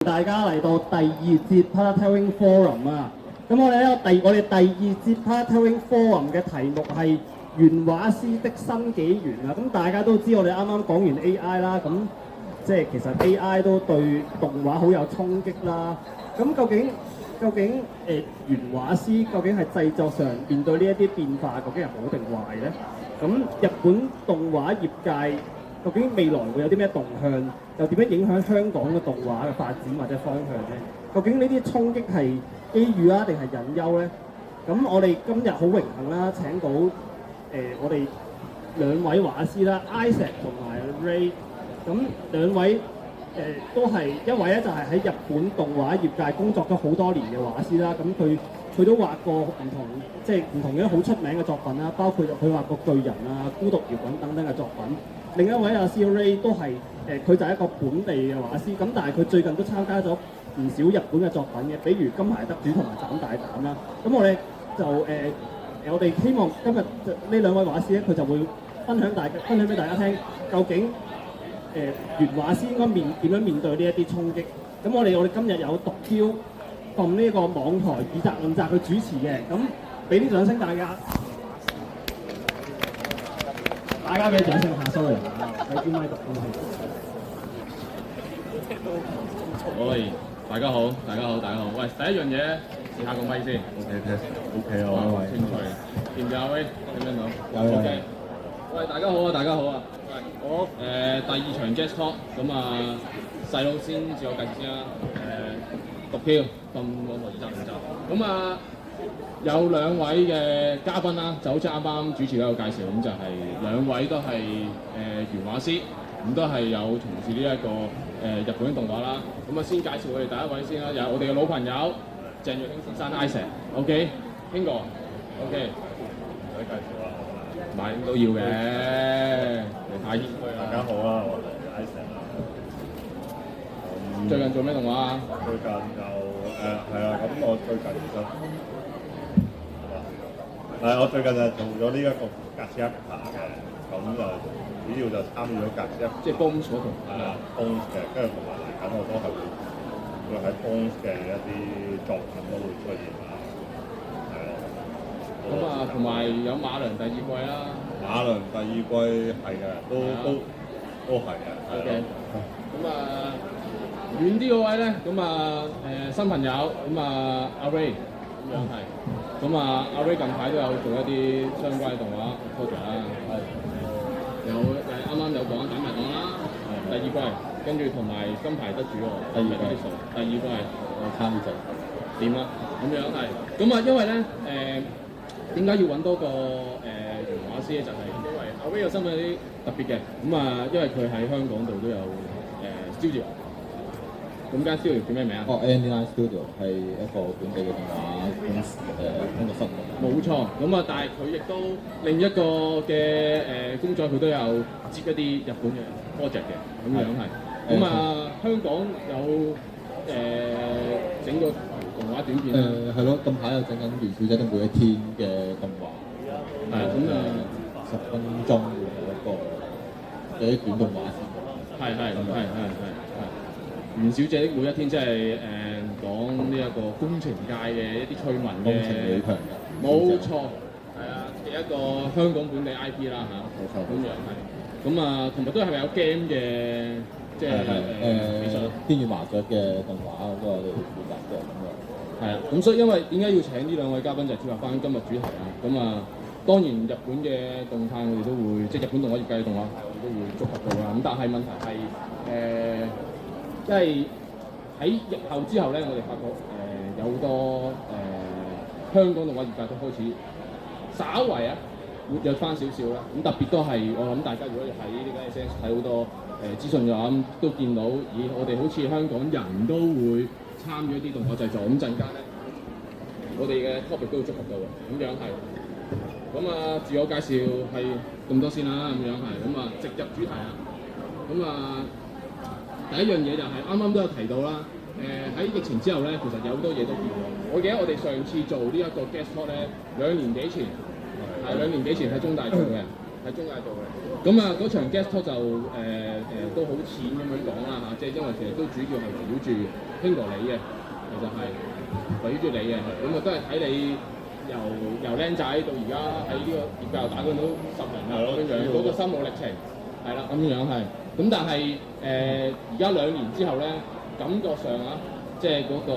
大家嚟到第二節 Partelling Forum 啊！咁我哋第二節 Partelling Forum 嘅題目係原畫師的新紀元啊！咁大家都知我哋啱啱講完 AI 啦，咁即係其實 AI 都對動畫好有衝擊啦。咁究竟原畫師究竟係製作上面對呢一啲變化，究竟係好定壞咧？咁日本動畫業界究竟未來會有啲咩動向，又點樣影響香港嘅動畫嘅發展或者方向咧？究竟呢啲衝擊係機遇啊，定係隱憂咧？咁我哋今日好榮幸啦，請到我哋兩位畫師啦 ，Isaac 同埋 Ray。咁兩位都係一位咧，就係喺日本動畫業界工作咗好多年嘅畫師啦。咁佢都畫過唔同嘅好出名嘅作品啦，包括佢畫過巨人啊、孤獨搖滾等等嘅作品。另一位阿 Ray 都係佢就係一個本地嘅畫師，咁但係佢最近都參加咗唔少日本嘅作品嘅，比如金牌得主同埋斬大膽啦。咁我哋就我哋希望今日呢兩位畫師咧，佢就會分享俾大家聽，究竟原畫師應該點樣面對呢一啲衝擊。咁我哋今日有獨標從呢個網台以責論責去主持嘅，咁俾啲掌聲大家。大家俾掌聲下 ，sorry， 喺邊咪讀喂，大家好。喂，第一樣嘢試下個咪先。OK 啊，清楚。見唔見啊？威，聽唔聽到？有。OK。喂，大家好啊。喂，我第二場 guest talk， 咁啊細佬先自我介紹先啦。獨標咁網絡二集。咁啊有兩位嘅嘉賓啦，就好似啱啱主持都有介紹，咁就係兩位都係原畫師，咁都係有從事呢一個日本動畫啦。咁啊先介紹我哋第一位先啦，有我哋嘅老朋友鄭若興先生 Isaac，OK， 興哥 ，OK， 唔使介紹啦，買都要嘅，你太謙虛啦。大家好啊，我係 Isaac 啊。最近做咩動畫啊？最近就係啊，咁我最近其實我最近就做咗呢一個格斯一爬嘅，咁就主要就參與咗格斯一，即係 Bones 嗰度。係啊 Bones 嘅，跟住同埋嚟緊我都係會喺 Bones 嘅一啲作品都會出現啊，係咯。咁啊，同埋有馬良第二季啦。馬良第二季係嘅，都係嘅。OK。咁啊，遠啲嗰位咧，咁啊新朋友，咁啊阿 Ray 咁樣係。咁啊，阿 Ray 近排都有做一啲相關嘅動畫 project 啦，有啱啱有講斬埋講啦，第二季，跟住同埋金牌得主喎，第二季我參與點啊？咁樣係，咁啊，因為咧點解要揾多個原畫師咧？就係因為阿 Ray 嘅身份有啲特別嘅，咁啊，因為佢喺香港度都有studio。咁間 studio 叫咩名啊？N9 Studio 係一個本地嘅動畫公司工作室。冇錯，咁啊，但係佢亦都另一個嘅工作，佢都有接一啲日本嘅 project 嘅，咁樣係。咁啊，香港有整個動畫短片啦。係咯，近排又整緊《元小姐的每一天》嘅動畫。係咁啊，10分鐘嘅一個嘅短動畫。係。袁小姐的每一天，即係講呢一個工程界嘅一啲趣聞嘅，工程女強人，冇錯，係啊嘅一個香港本地 IP 啦嚇，冇錯，咁樣係，咁啊同埋都係咪有 game 嘅，即係其實天與麻雀嘅動畫都係我哋負責嘅咁樣。係啊，咁所以因為點解要請呢兩位嘉賓就係貼合翻今日主題啊，咁啊當然日本嘅動態我哋都會，即係日本動畫業界嘅動畫我哋都會觸及到啦，咁但係問題係即係喺疫後之後咧，我哋發覺有好多香港動畫業界都開始稍為活躍翻少少啦。咁特別都係我諗大家如果喺呢個 SNS 睇好多資訊嘅話，都見到咦我哋好似香港人都會參與一啲動畫製作。咁陣間咧，我哋嘅 topic 都會觸及到嘅。咁樣係。咁啊，自我介紹係咁多先啦。咁樣係。咁啊，直入主題啊。咁啊。第一樣嘢就係啱啱都有提到啦，喺疫情之後咧，其實有好多嘢都變咗。我記得我哋上次做呢一個 guest talk 咧，2年幾前喺中大做嘅，喺中大做嘅。咁啊，嗰場 guest talk 就都好淺咁樣講啦嚇，即係因為其實都主要係圍繞住興哥你嘅，其實係圍繞住你嘅，咁啊都係睇你由僆仔到而家喺呢個業界又打滾到10年啦咁樣，嗰個心路歷程係啦咁樣係，咁但係而家2年之後咧，感覺上啊，即係嗰個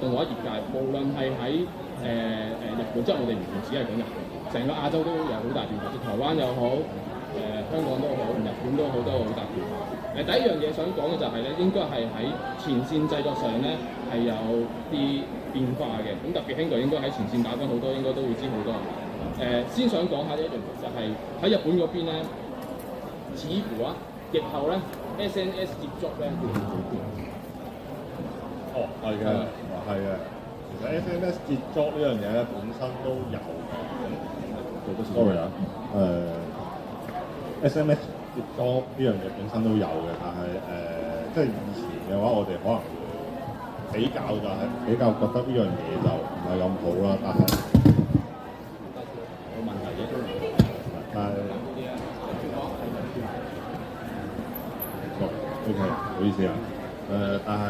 動畫業界，無論係喺日本，即係我哋唔只係講日本，成個亞洲都有好大變化，即係台灣又好，香港都好，日本都好，都有好大變化。第一樣嘢想講嘅就係咧，應該係喺前線製作上咧係有啲變化嘅。咁特別興哥應該喺前線打緊好多，應該都會知好多。先想講下一樣就係喺日本嗰邊咧，似乎啊疫後咧 SNS 接觸咧會好啲。哦，係嘅，係嘅。其實 SNS 接觸呢樣嘢咧本身都有嘅。sorry 啊，SMS 接觸呢樣嘢本身都有嘅，但係即係以前嘅話，我哋可能會比較就係比較覺得呢樣嘢就唔係咁好啦，但係冇問題嘅。但係OK，唔好意思啊，但係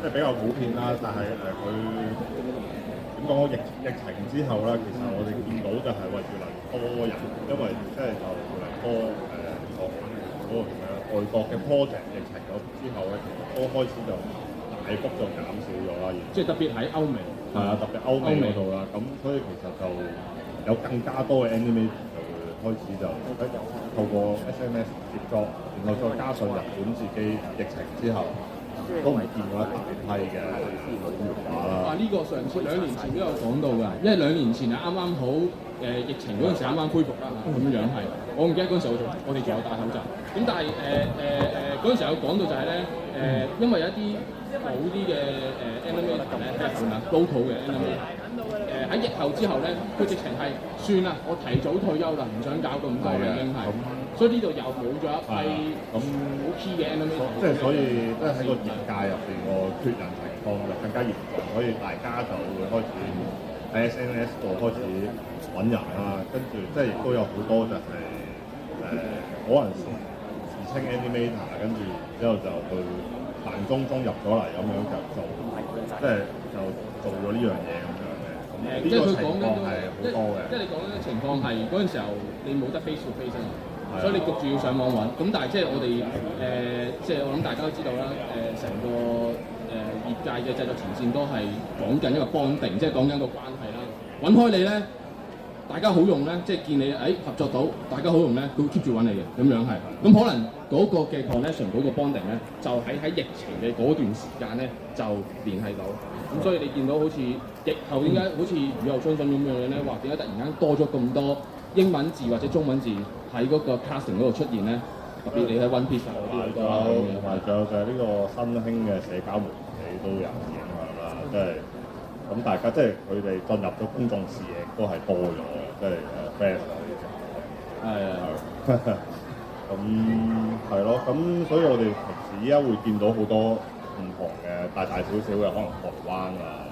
即係比較普遍啦，但係佢。點講？疫情之後啦，其實我哋見到就係話越嚟越多人，因為即係就越嚟多嗰個叫咩外國嘅 project 疫情咗之後咧，其實都開始就大幅就減少咗啦。即係特別喺歐美，係啊，特別歐美嗰度啦。咁所以其實就有更加多嘅 animator 就會開始就透過 SMS 接觸，然後再加上日本自己疫情之後。都唔見過一大批嘅老原畫啦。呢個上次2年前都有講到㗎，因為2年前係啱啱好疫情嗰陣時啱啱恢復啦，咁樣係。我唔記得嗰陣時我哋仲有戴口罩。咁但係嗰陣時有講到就係咧因為有一啲好啲嘅animator 咧喺日本啊 local 嘅 animator 喺疫後之後咧，佢直情係算啦，我提早退休啦，唔想搞咁多啦已經係。所以呢度又冇咗一批好 key 嘅 animator，即係所以即係喺個業界入邊個缺人情況就更加嚴重，所以大家就會開始喺 SNS 度開始揾人啦，跟住即係亦都有好多就係可能自稱 animator，跟住之後就去盲中入咗嚟咁樣就做，即係就做咗呢樣嘢咁樣嘅。即係佢講緊係好多嘅。即係你講緊嘅情況係嗰陣時候你冇得 face to face 啊嘛。所以你焗住要上網揾，咁但係即係我哋即係我諗大家都知道啦，成個業界嘅製作前線都係講緊一個幫定，即係講緊個關係啦。揾開你咧，大家好用咧，即係見你合作到，大家好用咧，佢會 keep 住揾你嘅，咁樣係。咁可能嗰個嘅 connection 嗰個 bonding 咧，就喺疫情嘅嗰段時間咧就聯繫到。咁所以你見到好似疫後點解好似雨後春筍咁樣咧？話點解突然間多咗咁多英文字或者中文字喺嗰個 casting 嗰度出現咧？特別你喺 One Piece 嗰啲好多啦。同埋仲有就係呢個新興嘅社交媒體都有影響啦，即係咁大家即係佢哋進入咗公眾視野都係多咗，即係fans 啊呢啲。係啊。咁係咯，咁所以我哋平時依家會見到好多唔同嘅大小小嘅，可能台灣啊、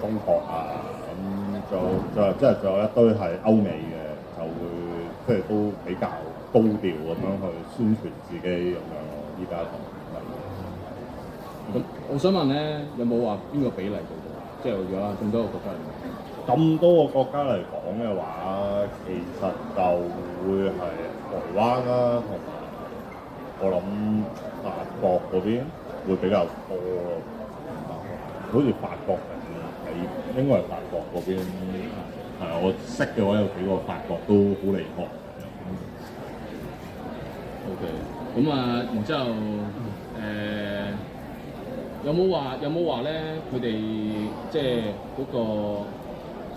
中國啊，咁仲有一堆係歐美嘅，就會即係都比較高調咁樣去宣傳自己咁樣咯。依家咁我想問咧，有冇話邊個比例到？即係如果咁多個國家嚟講，咁多個國家嚟講嘅話，其實就會係台灣啦，同埋我諗法國嗰邊會比較多咯。好似法國係應該係法國嗰邊係我識嘅話有幾個法國都好厲害。OK， 咁啊，然之後有冇話咧？佢哋即係嗰個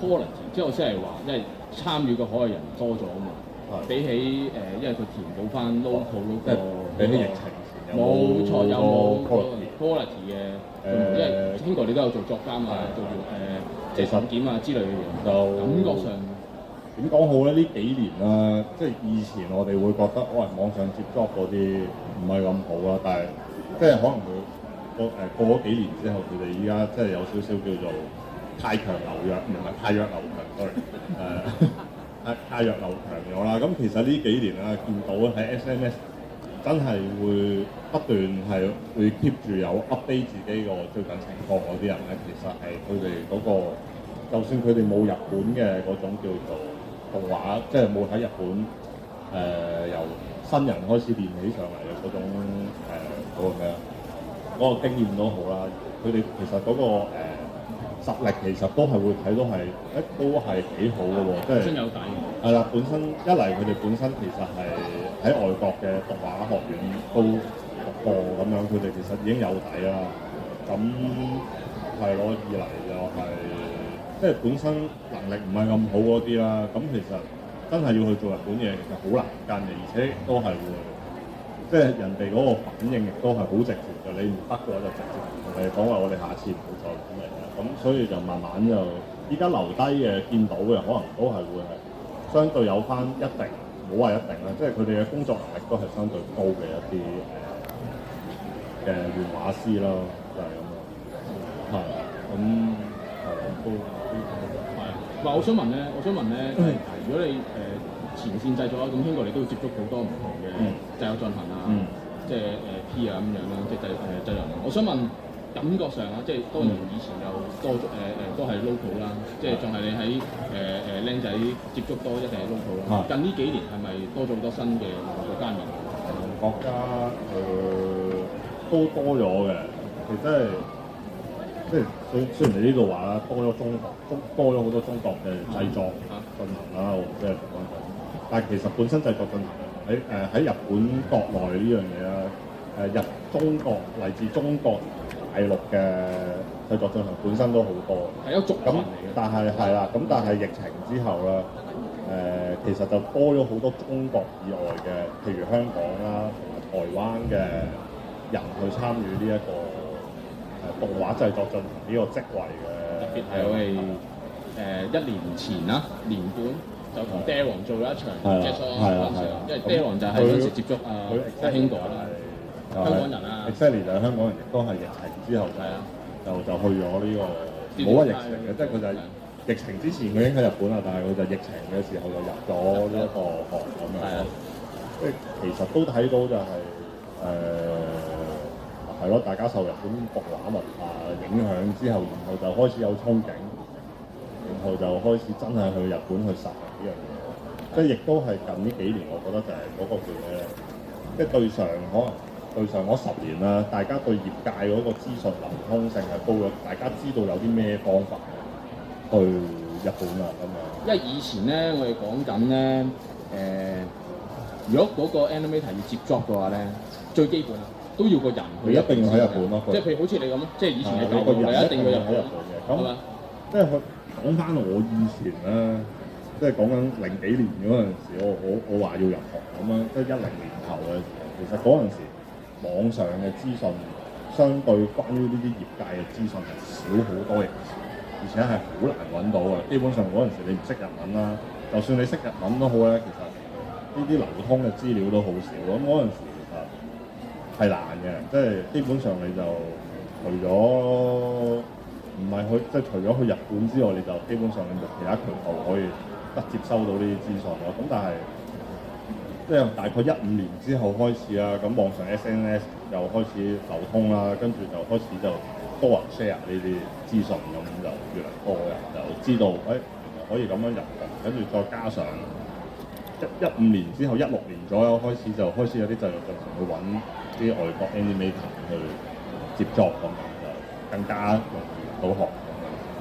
quality， 即係我先係話，因為參與嘅海外人多咗啊嘛。比起因為佢填補翻 local 嗰個，比起疫情前冇錯，有冇 quality 嘅？因為興哥你都有做作監啊，做即係審檢啊之類嘅嘢，就感覺上點講好咧？呢幾年啦，即係以前我哋會覺得網上接 job 嗰啲唔係咁好啦，但係即係可能佢過咗幾年之後，佢哋依家即係有少少叫做太強流弱，唔係太弱流強，sorry，太弱流強咗啦。咁其實呢幾年啊，見到喺 SNS 真係會不斷係會 keep 住有 update 自己個最近情況嗰啲人咧，其實係佢哋嗰個，就算佢哋冇日本嘅嗰種叫做動畫，即係冇喺日本由新人開始練起上嚟嘅嗰種嗰個咩啊，嗰個經驗都好啦。佢哋其實嗰個實力其實都係會睇到係都係幾好嘅喎，即係本身有底。係啦，本身一嚟佢哋本身其實係喺外國嘅動畫學院都讀過咁樣，佢哋其實已經有底啦。咁係咯，二嚟就係、即係本身能力唔係咁好嗰啲啦。咁其實真係要去做日本嘢，其實好難間嘅，而且都係會即係人哋嗰個反應亦都係好直接嘅。你唔得嘅話就直接同你講話，我哋下次唔會再咁嚟啦。咁所以就慢慢就依家留低嘅見到嘅，可能都係會係相對有翻一定，唔好話一定啦，即係佢哋嘅工作能力都係相對高嘅一啲嘅原畫師咯，就係咁咯。係咁係咯，都係。嗱，我想問咧，就係如果你前線製作啦，咁興過你都會接觸好多唔同嘅製作進行啊，即係P 啊咁樣啦，即係製作人。我想問感覺上啊，即係當然以前又多都係 local 啦，即係仲係你喺僆仔接觸多一定係 local 啦。近呢幾年係咪多咗好多新嘅國家人？國家都多咗嘅，其實即係雖然你呢度話啦，多咗多咗好多中國嘅製作進行啦，我即係講緊，但係其實本身製作進行喺日本國內呢樣嘢啦，中國嚟自中國大陸嘅製作進行本身都好多，係一個族群嚟嘅。但係係啦，咁但係疫情之後啦，其實就多咗好多中國以外嘅，譬如香港啦同埋台灣嘅人去參與呢一個動畫製作進行呢個職位嘅。特別係我哋1年前啦，年半就同 Daron 做咗一場即係因為 Daron 就係嗰陣時接觸阿興哥啦，香港人啊 exactly 就係香港人，亦都係疫情之後就去咗呢個冇乜疫情嘅，即係佢就係疫情之前佢已經喺日本啦，但係佢就疫情嘅時候就入咗呢一個行咁樣。即係其實都睇到就係係咯，大家受日本動畫文化影響之後，然後就開始有憧憬，然後就開始真係去日本去實行呢樣嘢。即係亦都係近呢幾年，我覺得就係嗰個叫咩咧？即係對上嗰10年啦，大家對業界嗰個資訊流通性係高咗，大家知道有啲咩方法去日本啊咁樣。因為以前咧，我哋講緊咧如果嗰個 animator 要接 job 嘅話咧，最基本啊都要個人去一定要喺日本咯。即係譬如好似你咁咯，即係以前嘅舊個人一定要喺日本嘅。咁即係講翻我以前啦，即係講緊零幾年嗰陣時，我話要入行咁樣，即係10年頭嘅時候，其實嗰陣時網上嘅資訊相對關於呢啲業界嘅資訊係少好多嘅，而且係好難揾到嘅。基本上嗰陣時你唔識日文啦，就算你識日文都好咧，其實呢啲流通嘅資料都好少。咁嗰陣時其實係難嘅，即係基本上你就除咗唔係去，即係除咗去日本之外，你就基本上你冇其他渠道可以得接收到呢啲資訊咯。咁但係即係大概15年之後開始啦，咁網上 SNS 又開始流通啦，跟住就開始就多人 share 呢啲資訊，咁就越嚟多人就知道，原來可以咁樣入行，跟住再加上15年之後，16年左右開始就開始有啲製作進行去揾啲外國 animator 去接 job 咁樣，就更加容易入到行，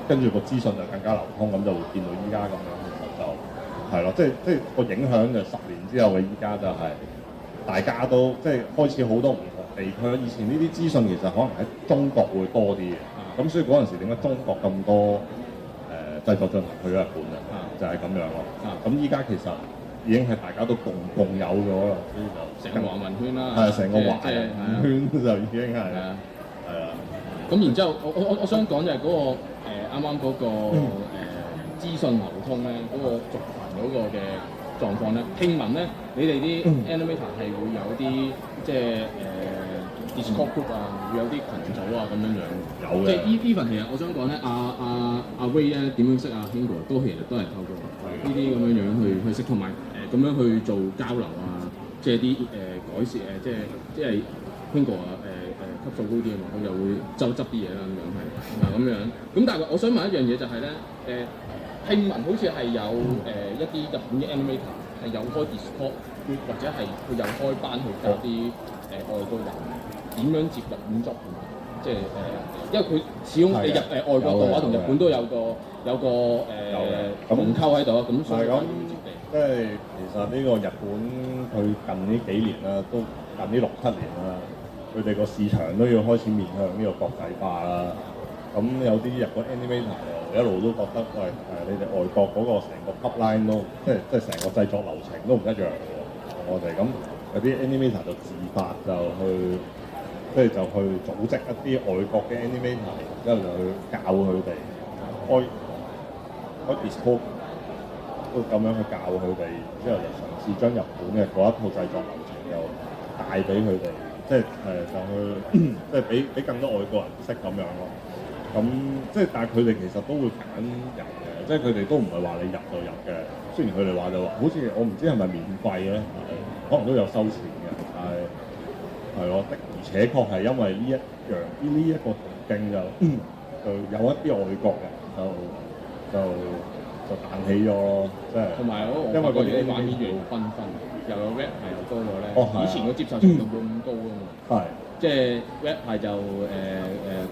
跟住個資訊就更加流通，咁就會見到依家咁樣，其實就係咯，即係個影響就10年之後嘅依家就係大家都即係開始好多唔同地區。以前呢啲資訊其實可能喺中國會多啲嘅，咁所以嗰陣時點解中國咁多製作進行去咗日本啊？就係咁樣咯。咁依家其實已經係大家都共有咗啦，所以就成個華文圈啦，係成個華人圈就已經係咁然之後，我想講就係嗰個啱啱嗰個資訊流通咧，嗰個族群嗰個嘅狀況咧，聽聞咧，你哋啲 animator 係會有啲即係 Discord group 啊，會有啲群組啊咁樣樣。有嘅即係 even 其實我想講咧，阿 Ray 咧點樣識阿 Hingo 其實都係透過呢啲咁樣樣去識，同埋咁樣去做交流啊，即係啲改善即係 Hingo 啊級數高啲啊嘛，佢又會執啲嘢啦咁樣係咁樣。咁但係我想問一樣嘢就係咧聽聞好似係有一啲日本嘅 animator 係有開 Discord 或者係佢有開班去教啲外國人點樣接日本作品，即係因為佢始終你外國動畫同日本都有個鴻溝喺度啊，咁所以咁即係其實呢個日本佢近呢幾年啦，都近呢6-7年啦，佢哋個市場都要開始面向呢個國際化啦。咁有啲日本 animator 一路都覺得喂你哋外國嗰個成個 upline 都即係成個製作流程都唔一樣嘅喎，同我哋咁有啲 animator 就自發就去就去組織一啲外國嘅 animator，之後就去教佢哋開 Discord 都咁樣去教佢哋，之後就嘗試將日本嘅嗰一套製作流程又帶俾佢哋，就去即係俾更多外國人識咁樣咯。咁但係佢哋其實都會揀人嘅，即係佢哋都唔係話你入就入嘅。雖然佢哋話就話，好似我唔知係咪免費咧，可能都有收錢嘅，但係係咯，的而且確係因為呢一個途徑就有一啲外國人就彈起咗咯，即係同埋因為嗰啲畫面越嚟越繽紛，又有 rap 係又多咗咧。以前個接受程度冇咁高啊嘛。係。即係 rap 係就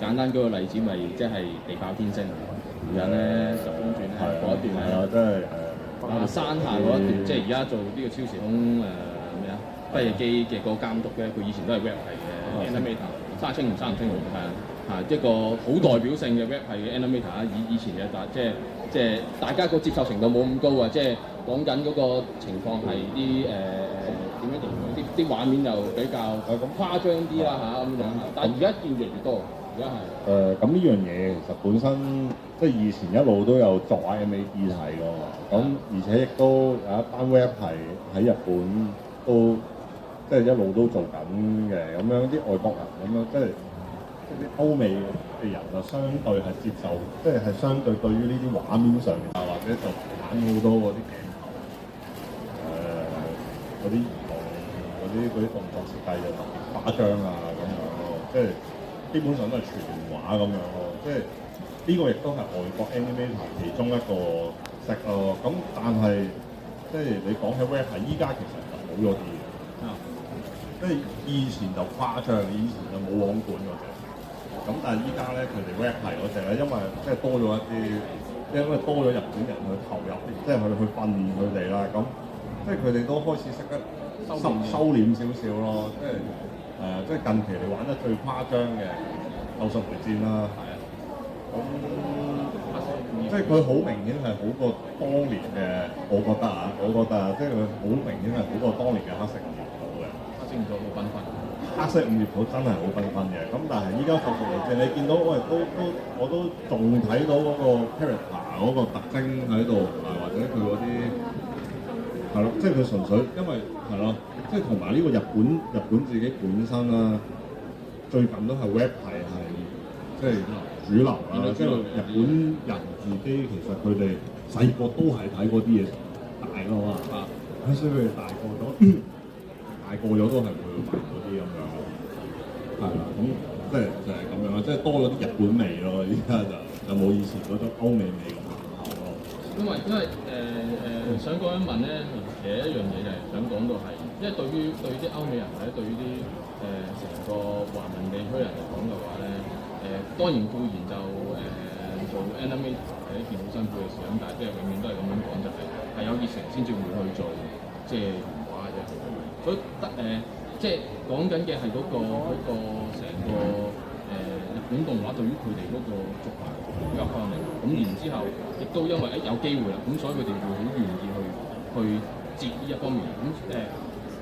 簡單舉個例子，咪即係地爆天星，而家咧10公轉咧嗰一段係啊，真係山下嗰一段，即係而家做呢個超時空咩啊輝夜姬嘅個監督咧，佢以前都係 rap 係嘅 animator，山清唔係啊，一個好代表性嘅 rap 係嘅 animator 啊，以前嘅即係大家個接受程度冇咁高啊，即係講緊嗰個情況係啲點樣形容啲畫面又比較咁誇張啲啦嚇咁樣，但係而家見越嚟越多，而家係咁呢樣嘢其實本身即係以前一路都有作 MAD 睇咯，咁而且亦都有一班 rap 係喺日本都即係一路都做緊嘅，咁樣啲外國人咁樣即係啲歐美嘅人就相對係接受，即係相對對於呢啲畫面上面啊，或者就玩好多嗰啲鏡頭嗰啲嗰啲動作設計就特別誇張啊咁樣咯，即係基本上都係全畫咁樣咯，即係呢個亦都係外國 animator 其中一個色咯。咁但係即係你講起 rap 係依家其實就好咗啲嘅，即係以前就誇張，以前就冇網管嗰隻。咁但係依家咧佢哋 rap 係嗰隻咧，因為即係多咗一啲，因為多咗日本人去投入，即係去訓練佢哋啦。咁即係佢哋都開始識得收斂少少咯，即係近期你玩得最誇張嘅《咒術迴戰》啦，係啊，咁即係佢好明顯係好過當年嘅，我覺得啊，即係佢好明顯係好過當年嘅黑色五葉草嘅。黑色五葉草好繽紛，黑色五葉草真係好繽紛嘅，咁但係依家《咒術迴戰》你見到我都仲睇到嗰個 character 嗰個特徵喺度，或者佢嗰啲。係咯，即係佢純粹因為係咯，即係同埋呢個日本自己本身啦，最近都係 rap 係即係主流啦，即係日本人自己其實佢哋細個都係睇嗰啲嘢大㗎嘛，所以佢哋大個咗都係會玩嗰啲咁樣咯，係啦，咁即係就係咁樣啦，即係多咗啲日本味咯，依家就冇以前嗰種歐美味咁濃厚咯。因為想講一問咧，其實一樣嘢就係想講到係，因為對於啲歐美人或者對於啲成個華文地區人嚟講嘅話咧，當然固然就做 animator 係一件好辛苦嘅事，咁但係即係永遠都係咁樣講，就係有熱誠先至會去做即係原畫嘅。所以即係講緊嘅係嗰個成個日本動畫對於佢哋嗰個觸發比較強烈，咁然之後亦都因為有機會啦，咁所以佢哋會好願意去接呢一方面。咁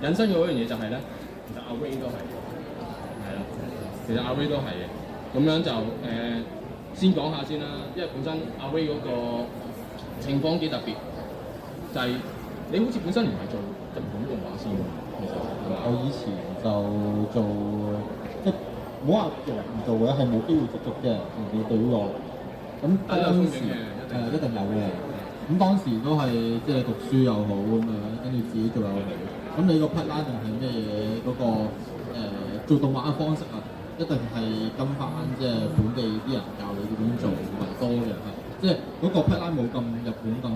引申嘅嗰樣嘢就係咧，其實阿 Ray 都係啦，其實阿 Ray 都係嘅。咁樣就先講下先啦，因為本身阿 Ray 嗰個情況幾特別，就係你好似本身唔係做日本動畫先嘅，其實係嘛？我以前就做即係唔好話人唔做嘅，係冇機會接觸嘅。你對於我，咁當時一定有嘅。咁當時都係即係讀書又好咁樣，跟住自己做又好。咁你個 plan 定係咩嘢？嗰個做動畫嘅方式啊，一定係跟翻即係本地啲人教你點做為多嘅，係即係嗰個 plan 冇咁日本咁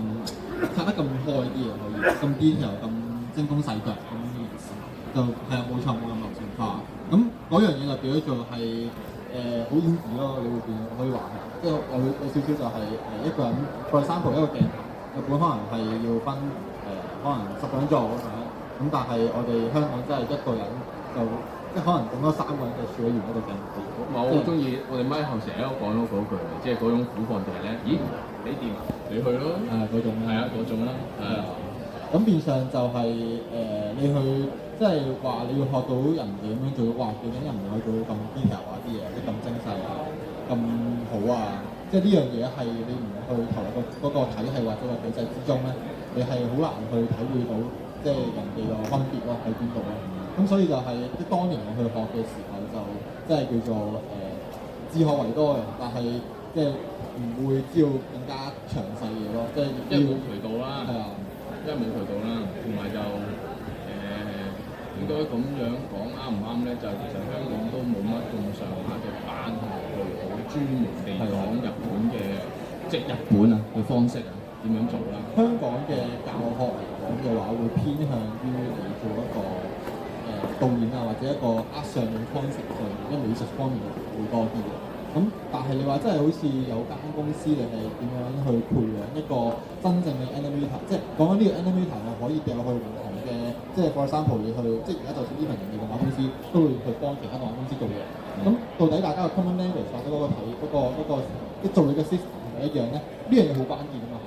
拆得咁開啲嘅，可以咁 detail 咁精工細腳咁呢件事，就係啊冇錯冇咁流程化。咁嗰樣嘢就變咗做係好演技咯，你會變可以話係，即係有少少就係一個人for example一個鏡頭，日本可能係要分可能10個人做咁樣，咁但係我哋香港真係一個人就即係可能咁多3個人就處理完一個鏡頭。我好中意我哋咪後成日都講到嗰句，即係嗰種苦況就係咧，咦你掂啊，你去咯，嗰種係啊嗰種啦，係啊。咁變相就係你去即係話你要學到人哋咁樣做，哇！究竟人哋可以做到咁 detail 啊啲嘢，即係咁精細啊，咁好啊！即係呢樣嘢係你唔去投入嗰個體系或者個體制之中咧，你係好難去體會到即係人哋個分別咯喺邊度咯。咁所以就係即係當年我去學嘅時候就即係叫做自學為多嘅，但係即係唔會知道更加詳細嘢咯，即係因為冇渠道啦，係啊，因為冇渠道啦，同埋就應該咁樣講啱唔啱咧？就其實香港都冇乜咁上下嘅班係去好專門地講日本嘅，即係日本啊嘅方式啊點樣做啦。香港嘅教學嚟講嘅話，會偏向於你做一個導演啊，或者一個上面 concept 上面，因為美術方面會多啲嘅。咁但係你話真係好似有間公司，你係點樣去培養一個真正嘅 animator？即係講緊呢個 animator 係可以掉去唔同嘅，即係 for example 你去，即係而家就算呢份人哋動畫公司都會去幫其他動畫公司做嘢。咁到底大家嘅 common language 或者嗰個睇即係做嘢嘅 system 係咪一樣咧？呢樣嘢好關鍵啊嘛，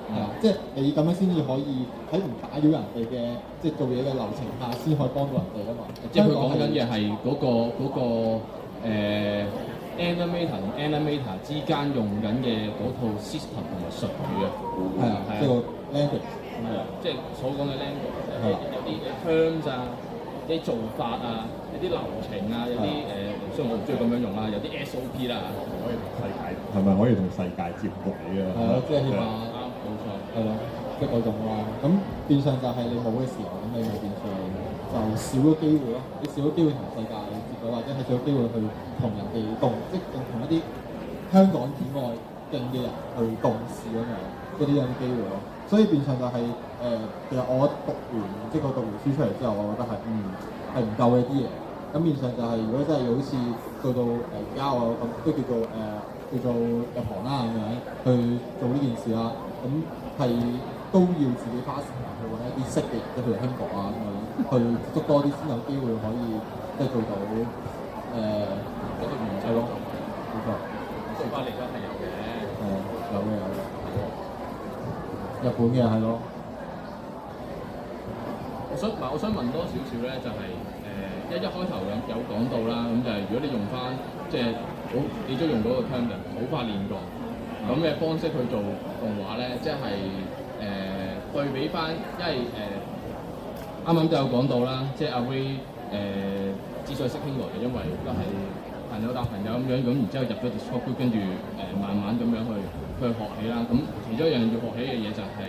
係啊，即係你咁樣先至可以喺唔打擾人哋嘅即係做嘢嘅流程下，先可以幫到人哋啊嘛。即係佢講緊嘅係嗰個animator 同 animator 之間用緊嘅嗰套 system 同埋術語啊，係啊，即係個 language，即係所講嘅 language，有啲 terms 啊，啲做法啊，有啲流程啊，有啲雖然我唔中意咁樣用啦，有啲 SOP 啦，可以同世界係咪可以同世界接軌啊？係咯，即係起碼啱冇錯，係咯，即係嗰種啦。咁變相就係你冇嘅時候，咁你咪變相就少咗機會咯。你少咗機會同世界接軌，或者係少咗機會去同人哋即係同一啲香港以外勁嘅人去共事咁樣，即係呢樣機會咯。所以變相就係其實我讀完即係我讀完書出嚟之後，我覺得係唔夠嘅啲嘢。咁變相就係如果真係好似到而家我咁都叫做入行啦咁樣去做呢件事啦，咁係都要自己花時間去揾一啲識嘅人，即係譬如興國啊咁樣，去接觸多啲先有機會可以即係做到嗰個原則係咯，冇錯，做法嚟講係有嘅，有嘅。日本嘅係咯。我想問多少少咧，就係一開頭有講到啦，咁就係如果你用翻即係你都用嗰個 term 就好快練過咁嘅方式去做動畫咧，即係對比翻，因為啱啱都有講到啦，即係阿 Ray 之所以識興來，就因為都係朋友搭朋友咁樣，咁然之後入咗 Discord group，跟住慢慢咁樣去學起啦。咁其中一樣要學起嘅嘢就係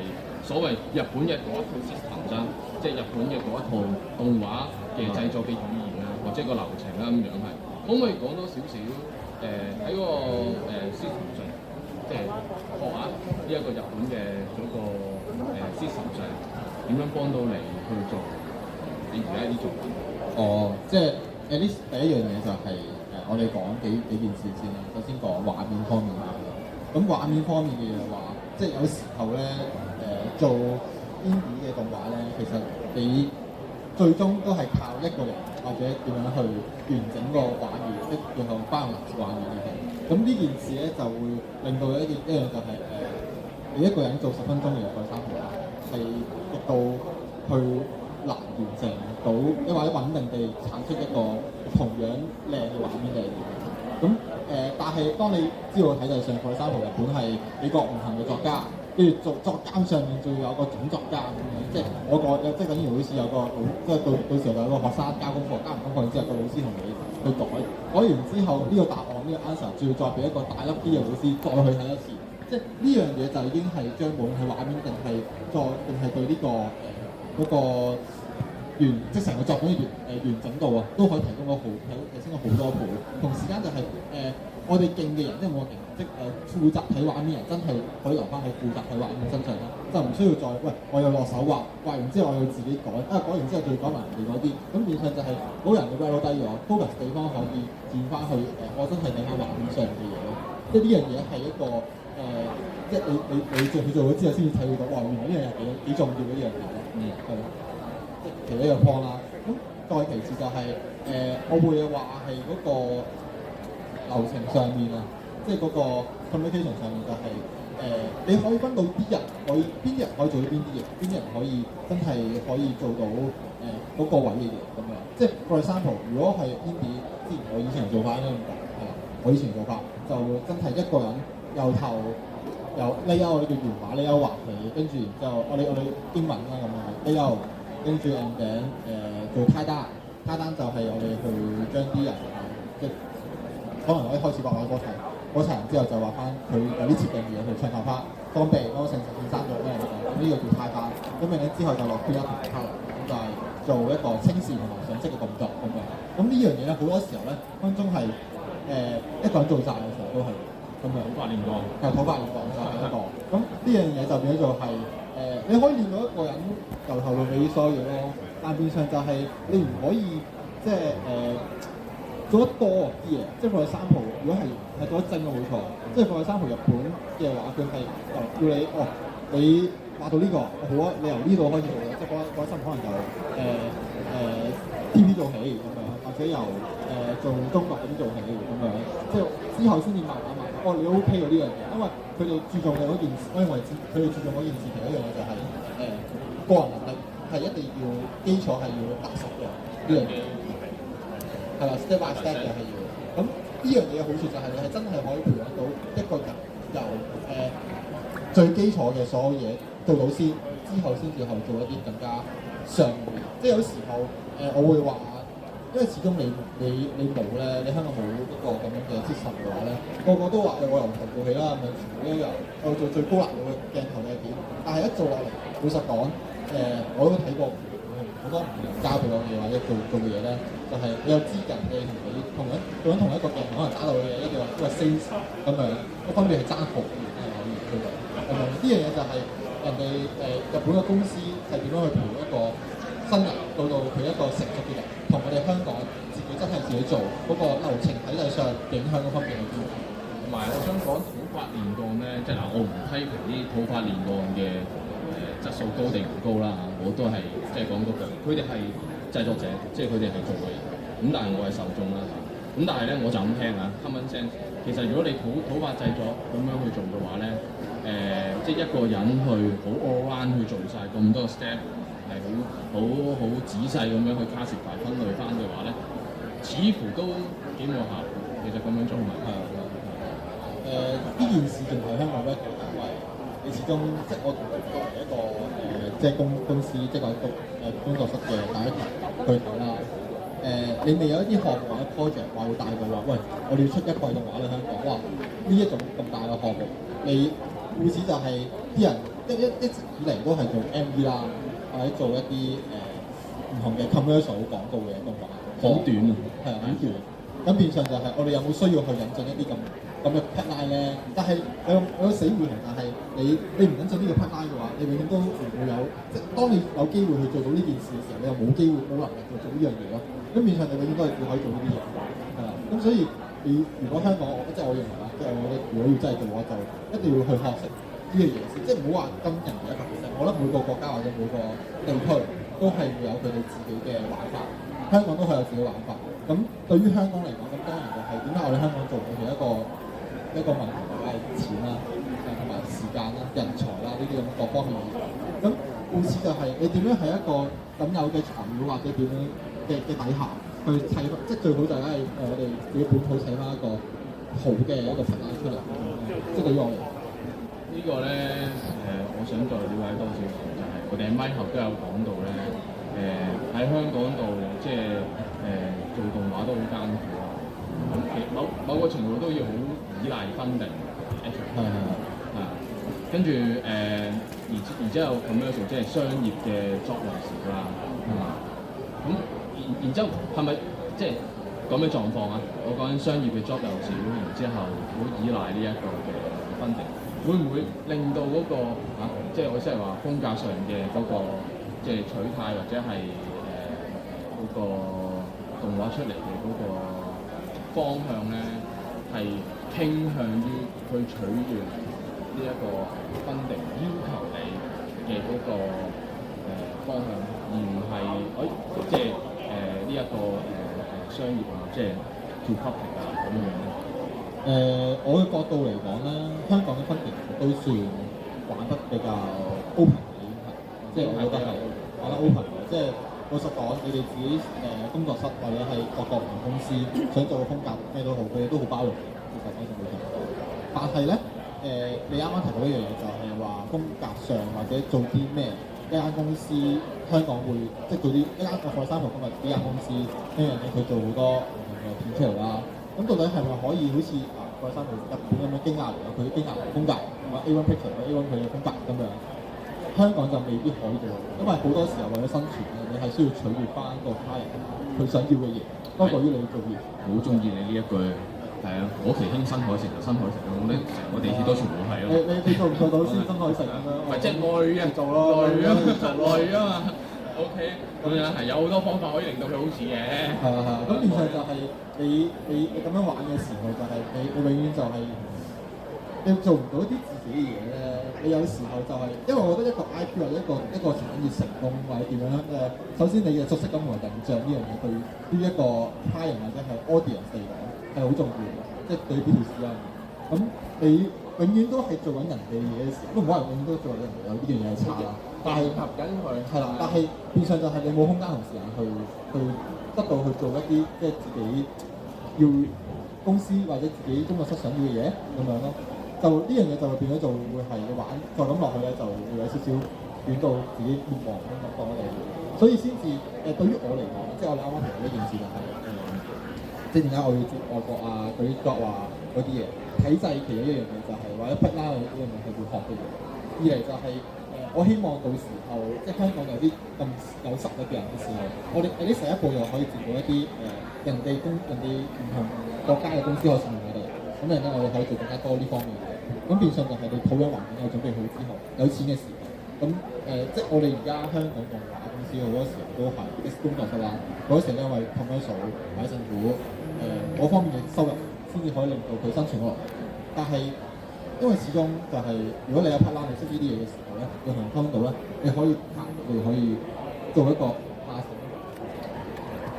所謂日本嘅嗰一套 system 啦，即係日本嘅嗰一套動畫嘅製作嘅語言啊，或者個流程啦咁樣係。可唔可以講多少少喺嗰個system 上，即係學下呢一個日本嘅嗰個system 上點樣幫到你去做你而家啲作品？即係呢第一樣嘢就係我哋講幾件事先啦。首先講畫面方面嘅嘢。咁畫面方面嘅嘢話，即係有時候咧做 indie 嘅動畫咧，其實你最終都係靠一個人或者點樣去完整個畫面，即係最後包含畫面嘅。咁呢件事咧就會令到一樣就係你一個人做10分鐘嘅個生活係極度去難完成到，或者穩定地產出一個同樣靚嘅畫面嚟。咁但係當你知道體制上，for example日本係美國唔行嘅作家，跟住作監上面仲要有個總作監咁樣，即係我個即係等於好似有個老，即係到時候就有個學生交功課，交完功課之後個老師同你去改，改完之後呢個答案呢個 answer 仲要再俾一個大粒啲嘅老師再去睇一次，即係呢樣嘢就已經係將無論係畫面定係對呢個嗰個即係成個作品嘅完整度啊，都可以提升到好多倍。同時間就係我哋勁嘅人，即係冇勁，即係負責睇畫面人，真係可以留翻喺負責睇畫面身上啦，就唔需要再我又落手畫完之後我要自己改，改完之後仲要改埋人哋嗰啲，咁變相就係嗰人嘅 level 低咗 ，focus 地方可以轉翻去我真係睇下畫面上嘅嘢咯。即係呢樣嘢係一個即係你做咗之後先至體會到，原來呢樣嘢幾重要嘅一樣嘢咯。係咯。即係其中一個 point 啦。咁再其次就係我會話係嗰個流程上面啊，即係嗰個 communication 上面就係你可以分到啲人可以邊啲人可以做到邊啲嘢，邊啲人可以真係可以做到嗰個位嘅嘢咁樣。即係 for example，如果係 indie，之前我以前做法應該咁講係啦，我以前做法就真係一個人由頭由 layout 我哋叫原畫 layout 畫起，跟住然之後我哋英文啦咁樣 layout。跟住做tie單就係我哋去將啲人即係可能我一開始畫嗰層之後就畫翻佢有啲設定嘅嘢，譬如長頭髮、裝備、成衫咗咩咁，咁呢個叫tie單。咁然之後就落 P1 同 color，咁就係做一個清視同埋上色嘅動作咁樣。咁呢樣嘢咧好多時候咧分鐘係一個人做晒嘅時候都係咁樣。土法煉鋼係土法煉鋼就係一個。咁呢樣嘢就變咗做係。你可以練到一個人由頭到尾所有嘢咯，但變相就係你唔可以即係做得多啲嘢，即係佢嘅三浦，如果係做得正嘅冇錯，即係佢嘅三浦日本嘅話，佢係叫你你畫到呢個好啊，你由呢度開始做嘅，即係嗰三浦可能由TP 做起咁樣，或者由做中國咁做起咁樣，即係之後先至慢慢。你 OK 喎呢樣嘢，因為佢哋注重嘅嗰件事，我認為佢哋注重嗰件事，其中一樣嘢就係個人能力係一定要基礎係要踏實嘅呢樣嘢，係啦 step by step 嘅係要。咁呢樣嘢嘅好處就係你係真係可以培養到一個人由最基礎嘅所有嘢做到先，之後先至去做一啲更加上面。即係有時候我會話。因為始終你冇咧，你香港冇一個咁樣嘅 system 嘅話咧，個個都話我由頭做起啦，咁樣全部都由我做最高難度嘅鏡頭嘅點，但係一做落嚟，老實講，我都睇過好多唔同人交俾我嘅或者做嘅嘢咧，就係你有資格嘅同你做緊同一個鏡頭，可能打到嘅嘢一個 sense 咁樣，個分別係爭好遠嘅可以做到。呢樣嘢就係人哋日本嘅公司係點樣去培養一個新人到佢一個成熟嘅人，同我哋香港自己真係自己做嗰個流程體制上影響嗰方面嘅啲。同埋我想講土法煉鋼咧，即係我唔批評啲土法煉鋼嘅質素高定唔高啦嚇，我都係即係講嗰句，佢哋係製作者，即係佢哋係做嘅人，咁但係我係受眾啦嚇，咁但係咧我就咁聽啊 common sense，其實如果你土法製作咁樣去做嘅話咧，即係一個人去好 all round 去做晒咁多 step。係好仔細咁樣去 classify 分類翻嘅話咧，似乎都幾冇效。其實咁樣做係呢件事仲係香港咧，因為你始終即係我同佢作為一個即係公司即係工作室嘅第一去睇啦。你未有一啲項目或者 project 話會大到話，喂，我哋要出一季動畫喺香港，哇！呢一種咁大嘅項目，你故此就係啲人一直以嚟都係做 MV 啦。或者做一啲唔同嘅 commercial 廣告嘅動畫，好短啊，係啊，好短。咁變相就係我哋有冇需要去引進一啲咁嘅 plotline 咧？但係有個死胡同，但係你唔引進呢個 plotline 嘅話，你永遠都唔會有。即係當你有機會去做到呢件事嘅時候，你又冇機會冇能力去做呢樣嘢咯。咁變相你永遠都係只可以做呢啲嘢，係啦。咁所以你如果香港，即係我認為啦，即係我覺得如果要真係做嘅話，就一定要去學識呢樣嘢先，即係唔好話跟人哋一個其實，我覺得每個國家或者每個地區都係會有佢哋自己嘅玩法，香港都係有自己玩法。咁對於香港嚟講，咁當然就係點解我哋香港做嘅係一個問題係錢啦，同埋時間啦、人才啦呢啲咁各方面嘅嘢。咁故此就係你點樣喺一個咁有嘅材料或者點樣嘅底下去砌翻，即係最好就係我哋自己本土砌翻一個好嘅一個品牌出嚟。即係對於我嚟講。呢個咧我想再了解多少少，就係我哋喺咪後都有講到咧，喺香港度即係做動畫都好艱苦啊。咁其某個程度都要好依賴分定，係跟住然之後 commercial 即係商業嘅作用時啦，係嘛？咁然之後係咪即係咁嘅狀況啊？我講緊商業嘅 job 又少，然之後好依賴呢一個嘅分定，會唔會令到嗰個即係我即係話風格上嘅嗰個即係取態或者係嗰個動畫出嚟嘅嗰個方向咧，係傾向於去取悦呢一個分定要求你嘅嗰個方向，而唔係即係呢一個商業啊，即係 to public 啊咁樣咧。我嘅角度嚟講咧，香港嘅分定都算玩得比較 open 嘅，已經係，即係我覺得係玩得 open 嘅。即係老實講，你哋自己工作室或者係各個唔同公司想做嘅風格咩都好，佢哋都好包容嘅。其實講真冇錯。但係咧，你啱啱提到一樣嘢，就係話風格上或者做啲咩，一間公司香港會即係做啲一間我For example今日呢間公司呢樣嘢，佢做好多唔同嘅片出嚟啦。咁到底係咪可以好似For example日本咁樣驚訝嚟佢啲驚訝風格，或者 A1 Picture 或者 A1 佢嘅風格咁樣？香港就未必可以做，因為好多時候為咗生存咧，你係需要取悅翻個他人佢想要嘅嘢，多過於你做嘢。好中意你呢一句，係啊！我其興新海誠就新海誠啦，我覺得成個地鐵都全部係咯。你做唔做到先新海誠咁樣？唔係即係累啊，做咯，累啊嘛。OK，咁樣係有好多方法可以令到佢好似嘅。係啊係啊，咁變相就係你咁樣玩嘅時候，就係你永遠就係你做唔到啲自己嘅嘢咧。你有時候就係，因為我覺得一個 IP 或者一個產業成功或者點樣首先你嘅熟悉感同埋印象呢樣嘢對呢一個他人或者係 audience 嚟講係好重要嘅，即係對呢條事啊。咁你永遠都係做緊人哋嘅嘢嘅時候，都唔可能永遠都做緊人哋有呢樣嘢係差啦。但係合緊佢係啦，但係變相就係你冇空間同時間去得到去做一啲即係自己要公司或者自己工作室想要嘅嘢咁樣咯。就呢樣嘢就會變咗就會係你玩再咁落去咧，就會有少少遠到自己滅亡咁樣多嘅，所以先至對於我嚟講，即係我哋啱啱提到一件事就係即係點解我要接外國啊嗰啲作啊嗰啲嘢體制，其中一樣嘢就係或者 put 啦呢樣嘢係會學嘅嘢。二嚟就係我希望到時候即係香港有啲咁有實力嘅人嘅時候，我哋呢第一步又可以接到一啲人哋唔同國家嘅公司可以信任我哋，咁樣咧我哋可以做更加多呢方面嘅嘢。咁變相就係你土壤環境有準備好之後，有錢嘅時候，咁即係我哋而家香港動畫公司好多時候都係工作室啦，好多時候因為 commercial 或者政府嗰方面嘅收入先至可以令到佢生存落嚟。但係因為始終就係、如果你有 partner 你識呢啲嘢嘅時候咧，你同人溝通到咧，你可以你可以做一個亞社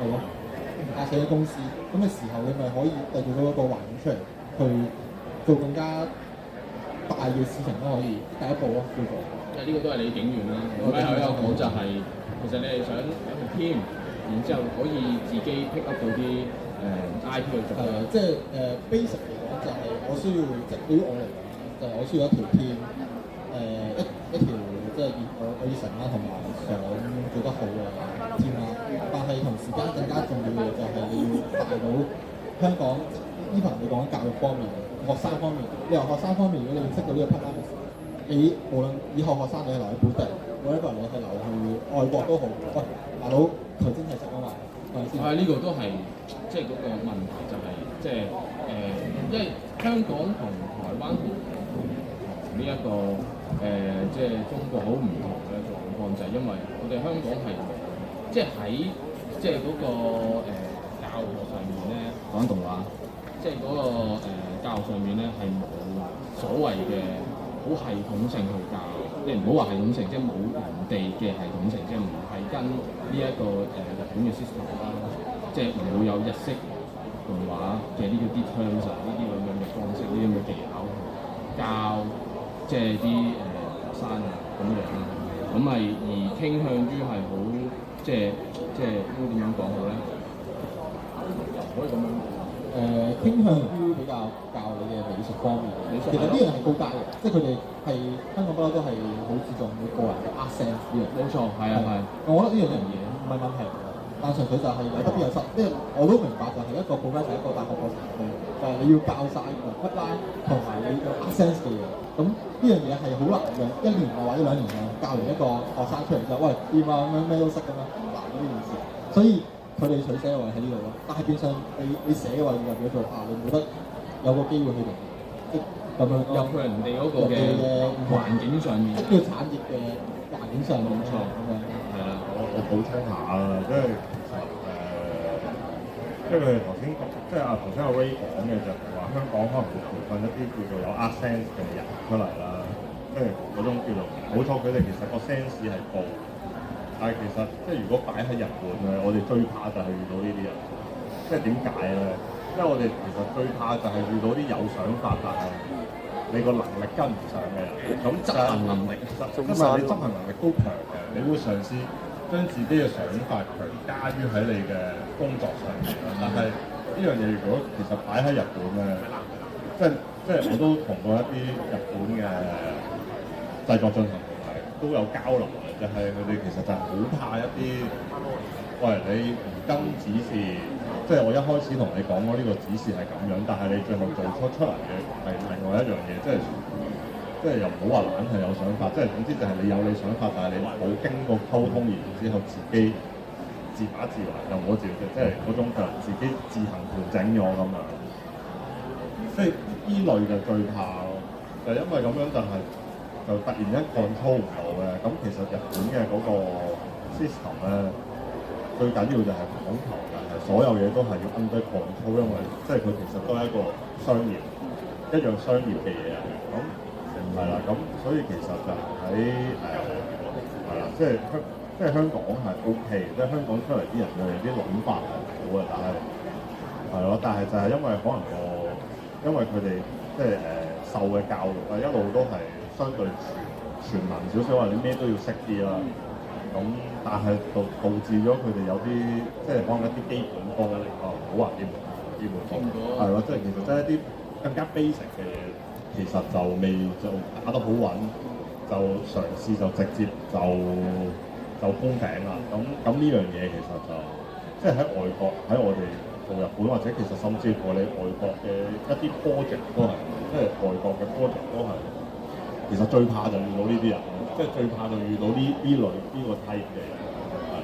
係咯，亞社嘅公司，咁嘅時候你咪可以製造到一個環境出嚟，去做更加大嘅事情都可以，第一步咯叫做。呢個都係你警員啦。咁喺有講就係、其實你係想有條 team，然之後可以自己 pick up 到啲IP 去做。即係basic 嚟講就係我需要，即係對於我嚟講，就係我需要一條 team，一條即係我熱誠啦，同埋想做得好嘅 team 啦。但係同時間更加重要嘅就係你要帶到香港，even 你講教育方面、學生方面，你由學生方面，如果你認識到呢個 partner，你無論以後學生你係留喺本地，或者你係留去外國都好，喂，大佬頭先係識啊嘛，係咪先？呢個都係即係嗰個問題就係、即係因為香港同台灣同呢一個即係中國好唔同嘅狀況，就係因為我哋香港係即係喺即係嗰個教學上面咧講動畫，即係嗰個教學上面咧係冇所謂嘅好系統性去教，你唔好話系統性，即係冇人哋嘅系統性，即係唔係跟呢一個日本嘅 system 啦，即係唔會有日式動畫嘅呢啲 terms 呢啲咁樣嘅方式，呢啲咁嘅技巧教，即係啲學生啊咁樣啦，咁係而傾向於係好即係應該點樣講好咧？可以咁樣傾向於比較教你嘅美術方面。美術其實呢樣係高階嘅，即係佢哋係香港不嬲都係好注重你個人嘅 art sense 呢樣。冇錯，係啊係。我覺得呢樣嘢唔係問題嚟嘅，但純粹就係有得必有失。即係我都明白，就係一個 professor 一個大學課程去，就係你要教晒骨拉同埋你嘅 art sense 嘅嘢。咁呢樣嘢係好難嘅，1年或者2年教完一個學生出嚟就喂掂啊咁樣咩都識咁樣，難呢件事。所以佢哋取捨位喺呢度咯。但係變相你寫嘅話就變咗做你冇得有個機會去同即咁樣入去人哋嗰個嘅環境上面，即係叫產業嘅環境上面。冇錯咁樣。係啦，我補充下啊，即係其實即係佢哋頭先即係頭先阿 Ray 講嘅就係話香港可能會培訓一啲叫做有 art sense 嘅人出嚟啦，即係嗰種叫做冇錯，佢哋其實個 sense 係高，但係其實即係如果擺喺日本咧，我哋最怕就係遇到呢啲人，即係點解咧？因為我哋其實最怕就係遇到啲有想法但係你個能力跟唔上嘅人，咁執行能力，因為你執行能力都強嘅，你會嘗試將自己嘅想法強加於喺你嘅工作上面啦。但係呢樣嘢如果其實擺喺日本咧，即係我都同過一啲日本嘅製作進行同埋都有交流嘅，就係佢哋其實就係好怕一啲，喂你唔跟指示，即係我一開始同你講過呢個指示係咁樣，但係你最後做出嚟嘅係另外一樣嘢，即係又唔好話懶係有想法，即係總之就係你有你想法，但係你冇經過溝通，然之後自己自把自為，就我自己即係嗰種就自己自行調整咗咁樣，即係呢類就最怕咯，就因為咁樣就突然間 control 唔到嘅，咁其實日本嘅嗰個 system 咧，最緊要就係講求就係所有嘢都係要 under control，因為即係佢其實都係一個商業一樣商業嘅嘢啊，咁係啦，咁所以其實就喺係啦，即係香港係 OK，即係香港出嚟啲人佢哋啲諗法係好嘅，但係係咯，但係就係因為可能因為佢哋即係受嘅教育啊，一路都係相對全民少少，話你咩都要識啲啦。咁但係導致咗佢哋有啲即係可能一啲基本功唔好話基本功係咯，即係其實真係一啲更加 basic 嘅嘢，其實就未就打得好穩，就嘗試就直接就封頂啦。咁呢樣嘢其實就即係喺外國喺我哋做日本或者其實甚至乎你外國嘅一啲 project 都係，即係外國嘅 project 都係，其實最怕就遇到呢啲人。即係最怕就遇到呢類呢個 type 嘅人，係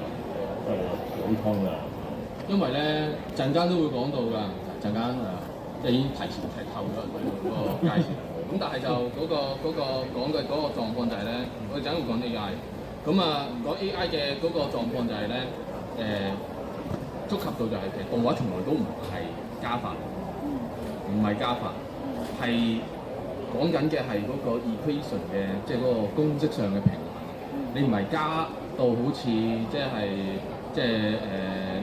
即係普通嘅。因為咧陣間都會講到㗎，陣間即係已經提前劇透咗嗰個介紹。咁但係就嗰個講嘅嗰個狀況就係咧，我哋陣間會講 AI。咁講 AI 嘅嗰個狀況就係咧，觸及到就係其實動畫從來都唔係加法，唔係加法，係。講緊嘅係嗰個 equation 嘅，即係嗰個公式上嘅平衡。你唔係加到好似即係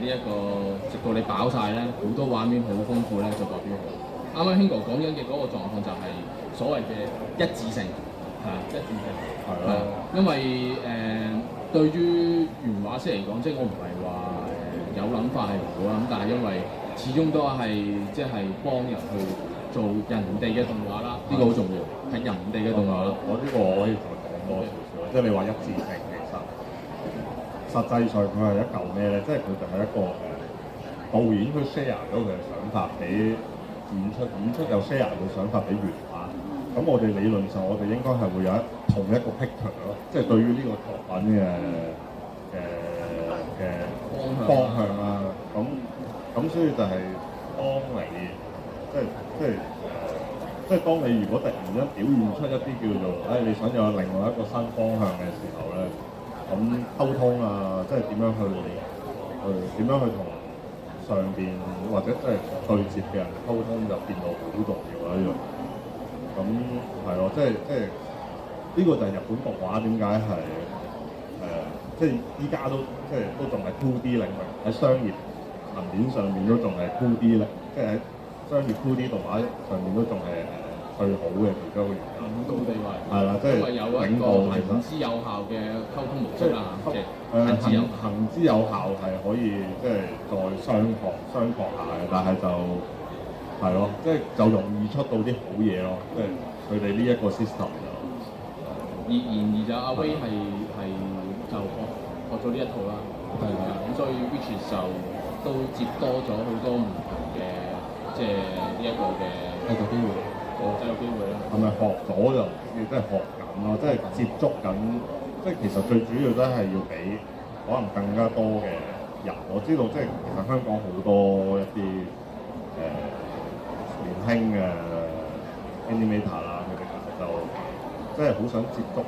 呢一個直到你飽晒咧，好多畫面好豐富咧，就代表好。啱啱興哥講緊嘅嗰個狀況就係所謂嘅一致性，係一致性。係啊，因為對於原畫師嚟講，即係我唔係話有諗法係唔好啦，咁但係因為始終都係即係幫人去做人哋嘅動畫啦，呢個好重要，係人哋嘅動畫啦。我呢個我可以再講多少少，即係你話一致性，其實實際上佢係一嚿咩咧？即係佢就係一個導演佢 share 咗佢嘅想法俾演出又 share 佢想法俾原畫。咁我哋理論上我哋應該係會有同一個 picture 咯，即係對於呢個作品嘅方向啊。咁所以就係當你即係當你如果突然間表現出一啲叫做你想有另外一個新方向嘅時候咧，咁溝通啊，即係點樣去同上邊或者即係對接嘅人溝通就變到好重要啦呢樣。咁係咯，即係呢個就係日本動畫點解係即係依家都仲係 2D 領域，喺商業層面上面都仲係 2D 咧，即係喺商業 2D 動畫上面都仲係最好嘅其中一個原因。高地位係啦，即係因為有一個行之有效嘅溝通模式啦，即係行之有效係可以即係再商榷下嘅，但係就係咯，即係就容易出到啲好嘢咯，即係佢哋呢一個 system 就。然而就阿威係就學咗呢一套啦，係啊咁所以 which is 就都接多咗好多唔同嘅即係呢一個嘅繼續機會。製作機會啦。係咪學咗就亦都係學緊咯，即係接觸緊，即係其實最主要都係要俾可能更加多嘅人。我知道即係其實香港好多一啲年輕嘅 animator 啦，佢哋其實就即係好想接觸，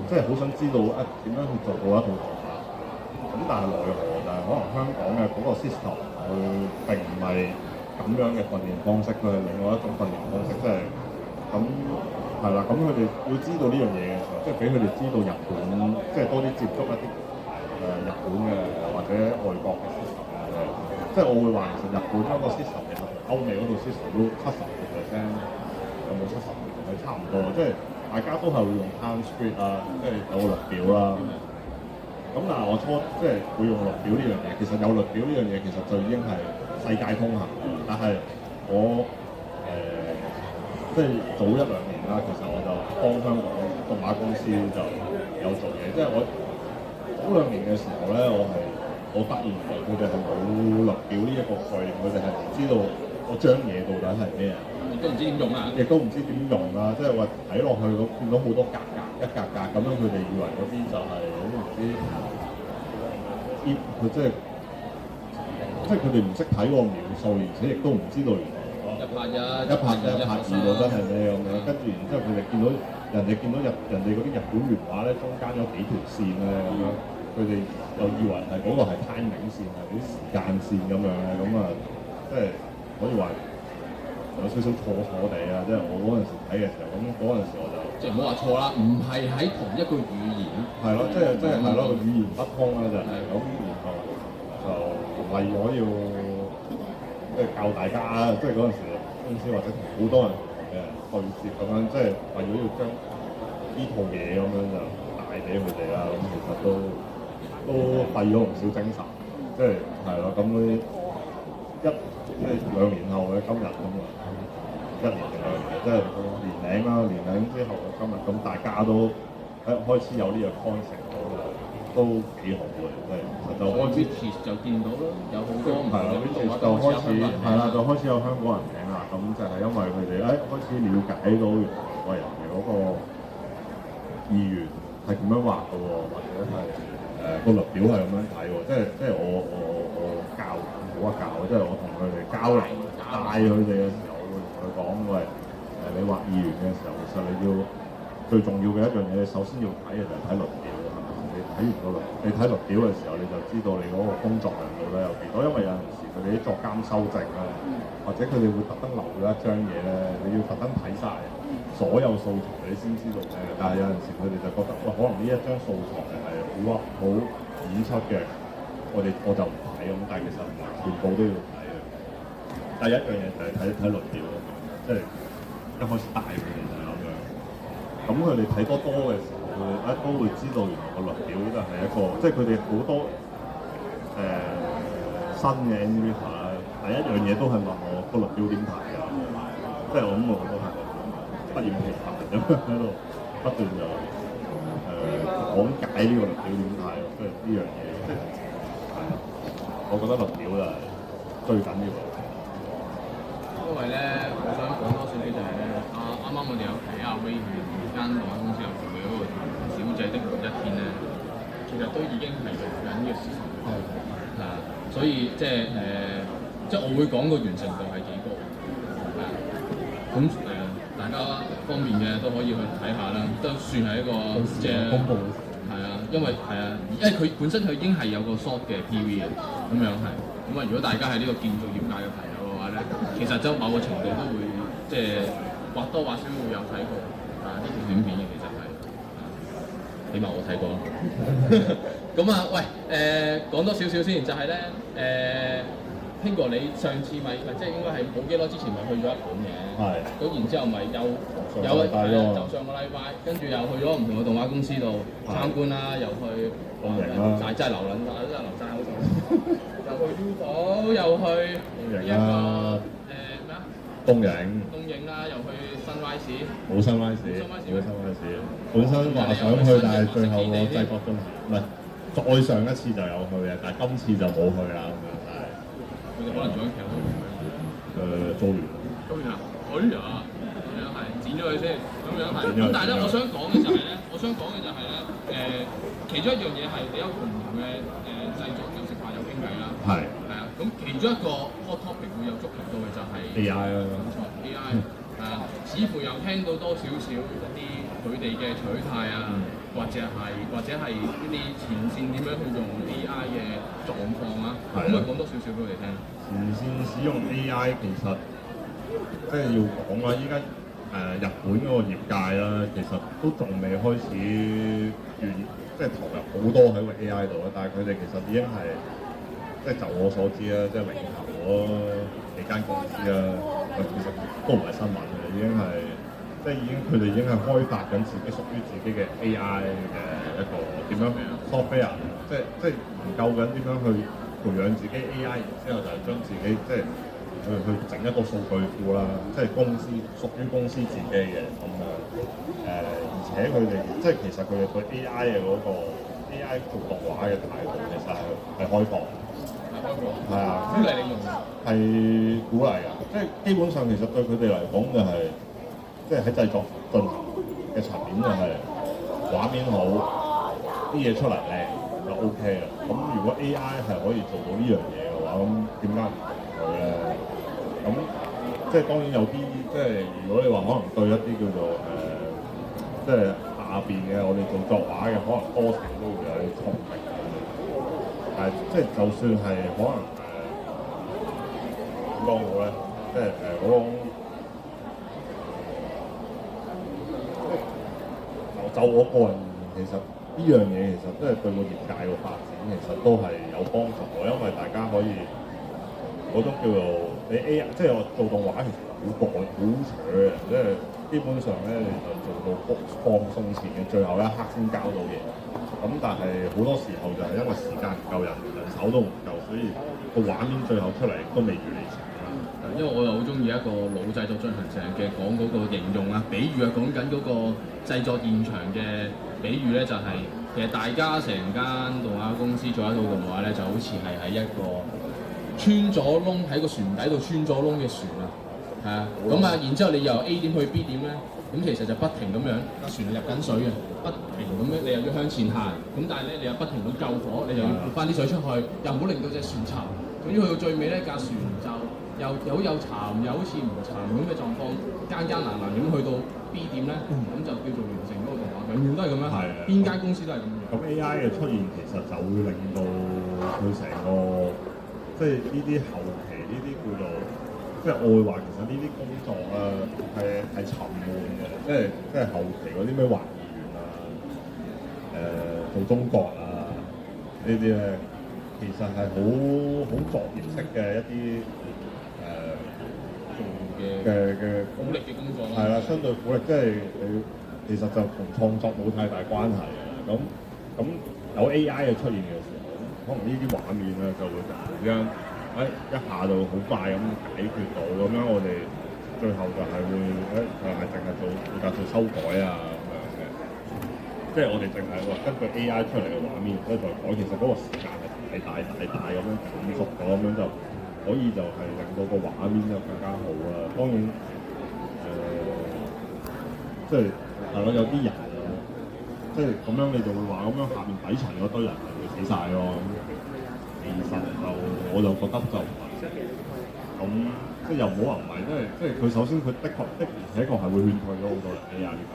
即係好想知道點樣去做好一套動畫。咁但係奈何就係可能香港嘅嗰個 system 佢並唔係咁樣嘅訓練方式，佢係另外一種訓練方式，即係咁係啦。咁佢哋要知道呢樣嘢嘅時候，即係俾佢哋知道日本，即係多啲接觸一啲日本嘅或者外國嘅 system 嘅。即係我會話其實日本嗰個 system 其實同歐美嗰套 system 都70%，有冇70%係差唔多，即係大家都係會用 time script 啊，即係有個律表啦。咁但係我即係會用律表呢樣嘢，其實有律表呢樣嘢其實就已經係世界通行。但係我即係早1-2年啦，其實我就幫香港動畫公司就有做嘢。即係我早2年嘅時候咧，我發現佢哋係冇律表呢一個概念，佢哋係唔知道我張嘢到底係咩啊，亦都唔知點用啊，亦都唔知點用啦。即係話睇落去見到好多格格一格格咁樣，佢哋以為嗰啲就係好唔知佢即係佢哋唔識睇個描述，而且亦都唔知道原來1拍1、1拍1、1拍2到真係咩咁樣。跟住然之後佢哋見到人哋嗰啲日本原畫咧，中間有幾條線咧咁樣，佢哋又以為係嗰個係 timing 線，係啲時間線咁樣咧，咁啊即係可以話有少少錯地啊！即係我嗰陣時睇嘅時候，咁嗰陣時我就即係唔好話錯啦，唔係喺同一個語言。係咯，即係係咯，語言不通啦就係咁，然後就為咗要即係教大家，即係嗰陣時公司或者同好多人嘅對接咁樣，即係為咗要將呢套嘢咁樣就帶俾佢哋啦。咁其實都費咗唔少精神，即係係咯。咁即係2年後嘅今日咁啊，1年定2年，即係年零啦，年零之後嘅今日，咁大家都開始有呢個 concept 都幾好嘅，即係其實就開始就見到啦，有好多唔同嘅動畫就開始係啦，就開始有香港人名啦。咁就係因為佢哋開始了解到原來個人嘅嗰個意願係咁樣畫嘅喎，或者係個律表係咁樣睇喎。即係我教冇得教，即係我同佢哋交流帶佢哋嘅時候，我會同佢講喂，你畫意願嘅時候，其實你要最重要嘅一樣嘢，你首先要睇嘅就係睇律表。你睇律表嘅時候，你就知道你嗰個工作量度咧有幾多。因為有陣時佢哋啲作監修正咧，或者佢哋會特登留咗一張嘢咧，你要特登睇晒所有素材，你先知道嘅。但係有陣時佢哋就覺得，哇，可能呢一張素材係好演出嘅，我就唔睇咁。但係其實唔係全部都要睇嘅。第一樣嘢就係睇律表咯，即係一開始帶佢哋就係咁樣。咁佢哋睇多嘅時候，佢哋都會知道原來個律表就係一個，即係佢哋好多新嘅 animator 啦。第一樣嘢都係問我個律表點睇㗎，即係我諗我都係不厭其煩咁喺度不斷就講解呢個律表點睇咯，即係呢樣嘢，即係我覺得律表就係最緊要嘅。因為咧，我想講多少少就係咧，啱啱我哋有睇阿威佢間動畫公司有做嘅嗰個小姐的每一天咧，其實都已經係用緊呢個事實去講，所以即係即係我會講個完成度係幾高，咁大家方便嘅都可以去睇下啦，都算係一個即係公佈係啊，因為佢本身佢已經係有個 short 嘅 PV 嘅，咁樣係，咁啊如果大家係呢個建築業界嘅朋友嘅話咧，其實就某個程度都會即係或多或少會有睇過呢條短片嘅，其實係，起碼我睇過啦。咁啊，喂，講多少少先，就係咧，興哥你上次咪即係應該係冇幾耐之前咪去咗日本嘅，係。咁然之後咪就上個禮拜，跟住又去咗唔同嘅動畫公司度參觀啦，又去真係流撚晒，真係流晒口水，又去 UFO，又去呢一個咩啊東影東影啦，又去 Sunrise。冇新 rise，冇新 rise。本身話想去，但係最後個製作中唔係再上一次就有去嘅，但係今次就冇去啦咁樣，但係佢哋可能做緊劇都唔去。做完。當然啦，哎呀，咁樣係剪咗佢先，咁樣係。剪咗佢咁但係咧，剪咗佢我想講嘅就係咧，其中一樣嘢係你有同唔同嘅製作有食飯有傾偈啦。係係啊，咁其中一個 hot topic 會有觸及到嘅就係 AI 啦，冇錯 AI 係啊，似乎又聽到多少少一啲佢哋嘅取態啊，或者係一啲前線點樣去用 AI 嘅狀況啊，可唔可以講多少少俾我哋聽？前線使用 AI 其實即係要講啦，依家日本嗰個業界啦，其實都仲未開始即係投入好多喺個 AI 度啦，但係佢哋其實已經係即係就我所知啦，即係領頭嗰幾間公司啦，其實都唔係新聞嘅，已經係即係佢哋已經係開發緊自己屬於自己嘅 AI 嘅一個點樣 software，即係研究緊點樣去培養自己 AI，然之後就係將自己即係去整一個數據庫啦，即係公司屬於公司自己嘅咁樣而且佢哋即係其實佢哋對 AI 嘅嗰個 AI 做動畫嘅態度其實係開放。係啊，鼓勵你用。係鼓勵㗎，即係基本上其實對佢哋嚟講就係、即係喺製作進行嘅層面就係、畫面好，啲嘢出嚟靚就 OK 啦。咁如果 AI 係可以做到呢樣嘢嘅話，咁點解唔同佢咧？咁即係當然有啲即係如果你話可能對一啲叫做即係下邊嘅我哋做作畫嘅，可能多少都會有啲衝擊。但係即係就算係可能點講好咧？即係嗰種就我個人其實呢樣嘢其實都係對個業界個發展其實都係有幫助嘅，因為大家可以嗰種叫做你 AI，即係我做動畫其實好趕好扯嘅，即係基本上咧你就做到放送前嘅最後一刻先交到嘢。咁但係好多時候就係因為時間唔夠人手都唔夠，所以個畫面最後出嚟都未如理想。因為我又好中意一個老製作進行成嘅講嗰個形容啊，比喻啊，講緊嗰個製作現場嘅比喻咧，就係、其實大家成間動畫公司做一套動畫咧，就好似係喺一個穿咗窿喺個船底度穿咗窿嘅船啊，係啊，咁啊，然之後你由 A 點去 B 點咧，咁其實就不停咁樣船係入緊水嘅，不停咁樣你又要向前行，咁但係咧你又不停咁救火，你又要撥翻啲水出去，又唔好令到隻船沉，咁於去到最尾咧架船就又有沉又好似唔沉咁嘅狀況，艱難咁去到 B 點咧，咁就叫做完成嗰個動畫，永遠都係咁樣，邊間公司都係咁樣。咁 AI 嘅出現其實就會令到佢成個即係呢啲後期呢啲叫做即係我會話其實呢啲工作啊係沉悶嘅，即係後期嗰啲咩畫意員啊做中國啊呢啲咧，其實係好作業式嘅一啲嘅苦力嘅工作係啦，相對苦力，即係你其實就同創作冇太大關係嘅。咁有 AI 嘅出現嘅時候，可能呢啲畫面咧就會突然之間，一下就好快咁解決到，咁樣我哋最後就係會係咪淨係做負責做修改啊咁樣嘅？即係我哋淨係話根據 AI 出嚟嘅畫面，然之後再改，其實嗰個時間係大咁樣短縮咗，咁樣就可以就係令到個畫面就更加好啦。當然即係係咯，有啲人即係咁樣你就會話咁樣下面底層嗰堆人係會死晒咯。其實就我就覺得就唔係咁，即係又唔好話唔係，即係佢首先佢的而且確係會勸退咗好多人 AI 呢個，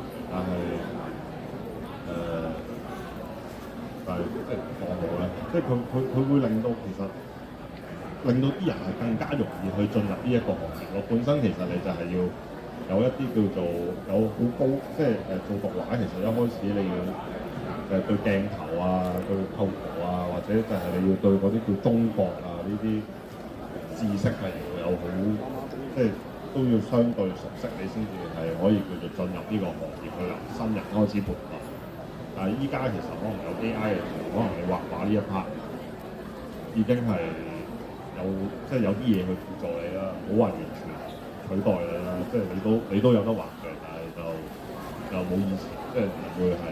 但係即係講好咧，即係佢會令到其實令到啲人係更加容易去進入呢一個行業咯。本身其實你就係要有一啲叫做有好高，即係做動畫其實一開始你要對鏡頭啊、對構圖啊，或者就係你要對嗰啲叫中國啊呢啲知識係要有好，即係都要相對熟悉，你先至係可以叫做進入呢個行業去由新人開始培訓。但係依家其實可能有 AI 嘅時候，可能你畫畫呢一 part 已經係有即係有啲嘢去輔助你啦，唔好話完全取代你啦，即係你都有得畫嘅，但係就冇以前即係唔會係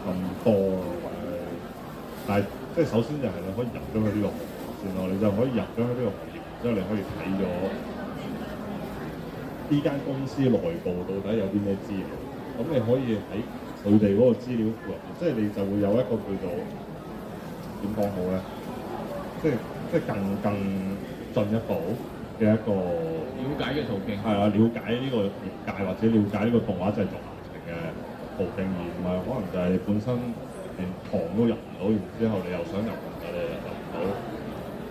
咁多或者，但係即係首先就係你可以入咗去呢個行業先咯，你就可以入咗去呢個行業，然之後你可以睇咗呢間公司內部到底有啲咩資料，咁你可以喺佢哋嗰個資料庫入邊，即係你就會有一個叫做點講好咧，即係更進一步嘅一個了解嘅途徑。係啊，了解呢個業界或者了解呢個動畫製作流程嘅途徑，而唔係可能就係你本身連行都入唔到，然之後你又想入，但係你入唔到，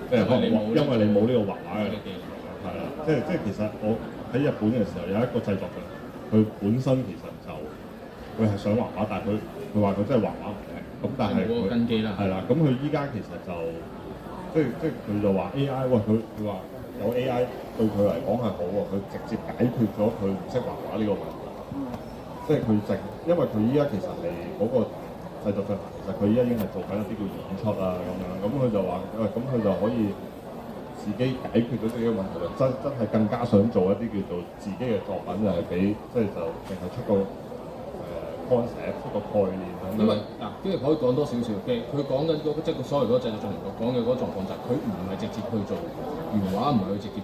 即係可能因為你冇呢個畫畫嘅技能，係啦，即係其實我喺日本嘅時候有一個製作嘅，佢本身其實就佢係想畫畫，但係佢話佢真係畫畫唔叻，咁但係冇個根基啦。係啦，咁佢依家其實就即係佢就話 AI， 喂佢話有 AI 對佢嚟講係好喎，佢直接解決咗佢唔識畫畫呢個問題。即係佢因為佢依家其實係嗰個製作上，其實佢依家已經係做緊一啲叫演出啊咁樣，咁佢就話咁佢就可以自己解決咗自己嘅問題，真係更加想做一啲叫做自己嘅作品，就係俾即係就淨係出個concept 出個概念咁樣。因為嗱，跟住可以講多少少嘅，佢講緊嗰即係個所謂嗰個製作進行講嘅嗰個狀況就係佢唔係直接去做原畫，唔係去直接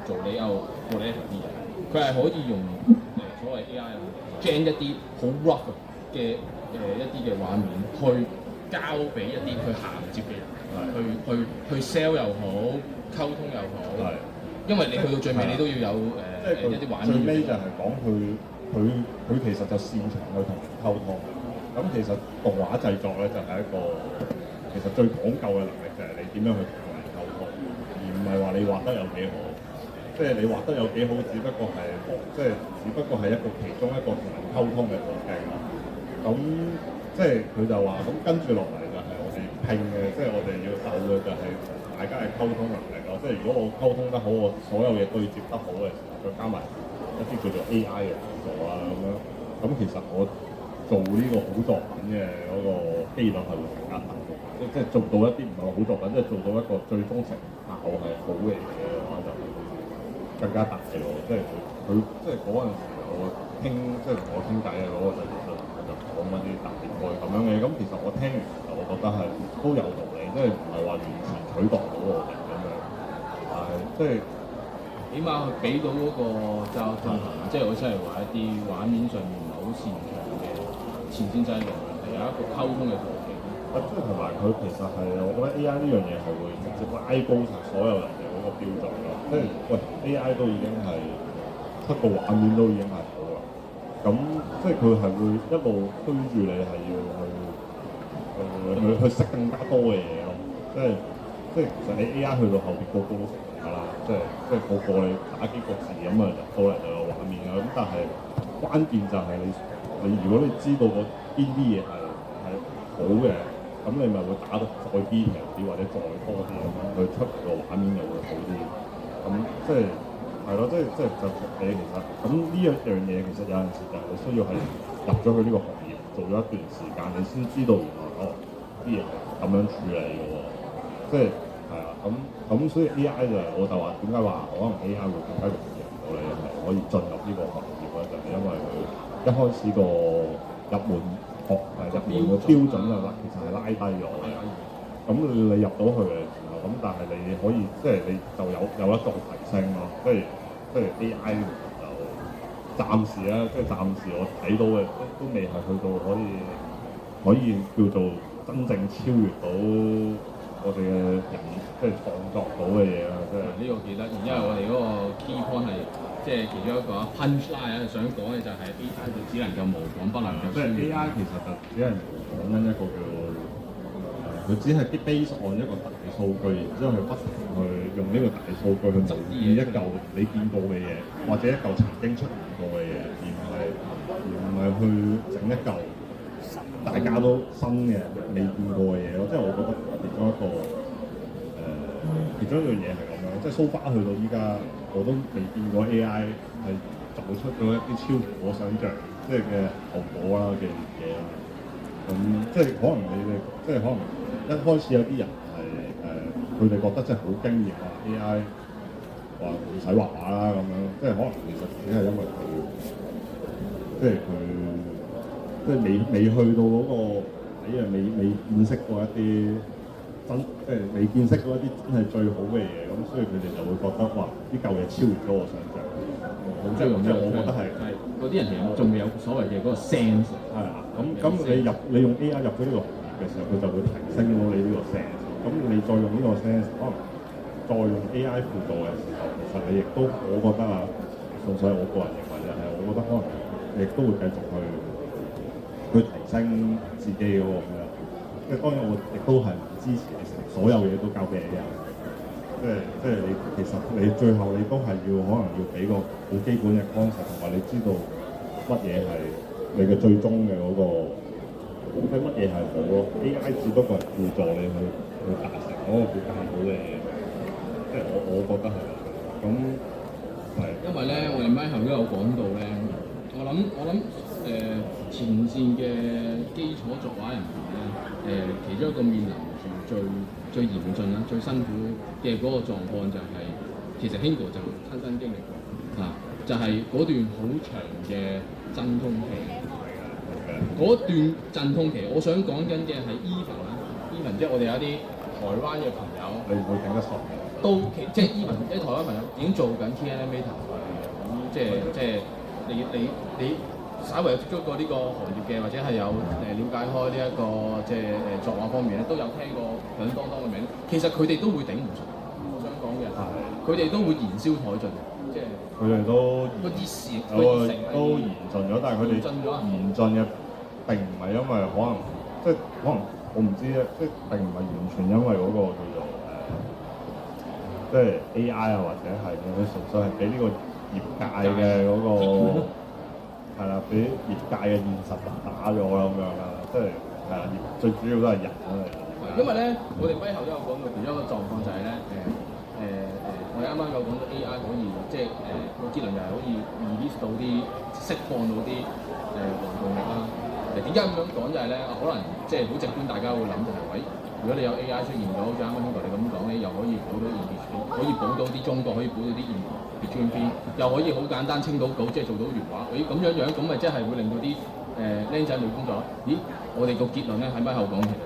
做你有我哋啲嘢，佢係可以用所謂 AI gen 一啲好 rough 嘅一啲嘅畫面去交俾一啲去銜接嘅人，去 sell 又好，溝通又好，因為你去到最尾你都要有一啲畫面。最尾就係講佢其實就擅長去同人溝通。咁其實動畫製作咧就係一個其實最講究嘅能力就係你點樣去同人溝通，而唔係話你畫得有幾好。即係你畫得有幾好，只不過係一個其中一個同人溝通嘅途徑啦。咁即係佢就話咁跟住落嚟就係我哋拼嘅，即係我哋要鬥嘅就係大家嘅溝通能力咯。即係如果我溝通得好，我所有嘢對接得好嘅時候，再加埋一啲叫做 AI 嘅輔助啦咁樣，咁其實我做呢個好作品嘅嗰個機率係會更加大，即係做到一啲唔係好作品，即係做到一個最終成效係好嘅嘢嘅話，就更加大嘅喎。即係佢即係嗰陣時我即係同我傾偈嘅嗰個製作人就講嗰啲大概咁樣嘅。咁其實我聽完其實我覺得係都有道理，即係唔係話完全取代到我哋咁樣，但係即係起碼佢俾到嗰個就進行，即係我真係話一啲畫面上面唔係好擅長嘅前線製作人係有一個溝通嘅途徑。即係同埋佢其實係我覺得 AI 呢樣嘢係會直接拉高晒所有人嘅嗰個標準咯。即係喂 AI 都已經係出個畫面都已經係好啦，咁即係佢係會一路推住你係要去識更加多嘅嘢咯。即係其實你 AI 去到後邊個個都成㗎啦，即係個個你打幾個字咁啊入到嚟就有畫面㗎。咁但係關鍵就係你如果你知道個邊啲嘢係好嘅，咁你咪會打得再 detail 啲或者再多啲咁樣，佢出嚟個畫面又會好啲。咁即係係咯，即係就學你其實咁呢一樣嘢其實有陣時就係你需要係入咗去呢個行業做咗一段時間，你先知道原來啲嘢係咁樣處理嘅喎。即係係啊，咁所以 AI 就係我就話點解話可能 AI 會更加容易入到你係可以進入呢個行業咧，就係因為佢一開始個入門個標準啊，其實係拉低咗嘅。咁你入到去嘅時候，咁但係你可以即係你就有得做提升咯。即係 AI 就暫時啦，即係暫時我睇到嘅都未係去到可以叫做真正超越到我哋嘅人即係創作到嘅嘢啦。即係呢個記得，然之後我哋嗰個 key point 係即係其中一個 punch line 想講嘅就係 AI 就只能夠模仿，不能夠即係 AI 其實就只係講緊一個叫佢只係啲 base on 一個大數據，然之後佢不停去用呢個大數據去模擬一嚿你見過嘅嘢，或者一嚿曾經出現過嘅嘢，而唔係去整一嚿大家都新嘅未見過嘅嘢咯。即係我覺得其中一樣嘢係咁樣，即係 so far 去到依家我都未見過 AI 係做出咗一啲超乎我想象即係嘅後果啦嘅嘢啦。咁即係可能你哋即係可能一開始有啲人係佢哋覺得真係好驚訝啊 AI 話唔使畫畫啦咁樣，即係可能其實只係因為佢，即係佢，即係未去到嗰個位啊，未見識過一啲真，即係未見識過一啲真係最好嘅嘢，咁所以佢哋就會覺得哇，呢嚿嘢超越咗我想象。即係我覺得係嗰啲人其實仲未有所謂嘅嗰個 sense。係啊，咁你用 AI 入咗呢個行業嘅時候，佢就會提升到你呢個 sense。咁你再用呢個 sense，可能再用 AI 輔導嘅時候，其實你亦都我覺得啊，純粹係我個人認為就係，我覺得可能你亦都會繼續去提升自己嗰個咩啦。即係當然我亦都係唔支持你所有嘢都交俾 AI。即係你其實你最後你都係要可能要俾個好基本嘅 concept，同埋你知道乜嘢係你嘅最終嘅嗰個，即係乜嘢係好咯。AI 只不過係輔助你去達成嗰個更好嘅嘢，即係我覺得係咁係。因為咧，我哋咪後都有講到咧，我諗前線嘅基礎作畫人員咧，其中一個面臨住最嚴峻啦、最辛苦嘅嗰個狀況就係、其實 Hingo 就親身經歷過啊，就係、嗰段好長嘅陣痛期。嗰段陣痛期，我想講緊嘅係 Even 啦，Even 即係我哋有啲台灣嘅朋友，你唔會頂得順嘅。都即係 Even 啲台灣朋友已經做緊 TNMator 咁即係你稍為有接觸過呢個行業嘅，或者係有了解開呢一個即係作畫方面咧，都有聽過響當當嘅名。其實佢哋都會頂唔順，我想講嘅係佢哋都會燃燒殆盡，即係佢哋都個熱誠都嚴盡咗，但係佢哋嚴盡嘅並唔係因為可能即係可能我唔知咧，即係並唔係完全因為嗰個叫做即係 AI 啊，或者係佢純粹係俾呢個業界嘅嗰個係啦，俾業界嘅現實打咗啦咁樣啦，即係係啦，最主要都係人啦。因為咧，我哋咪後都有講到其中一個狀況就係咧，我哋啱啱有講到 AI 可以即係個結論就係可以 release 到啲釋放到啲勞動力啦。點解咁樣講就係咧？可能即係好直觀，大家會諗就係、喂，如果你有 AI 出現咗，好似啱啱兄弟你咁講咧，又可以補到 image 片，可以補到啲中國，可以補到啲 image 片，又可以好簡單清到稿，即係做到原畫。咦，咁樣咁咪即係會令到啲僆仔冇工作？咦，我哋個結論咧喺咪後講其實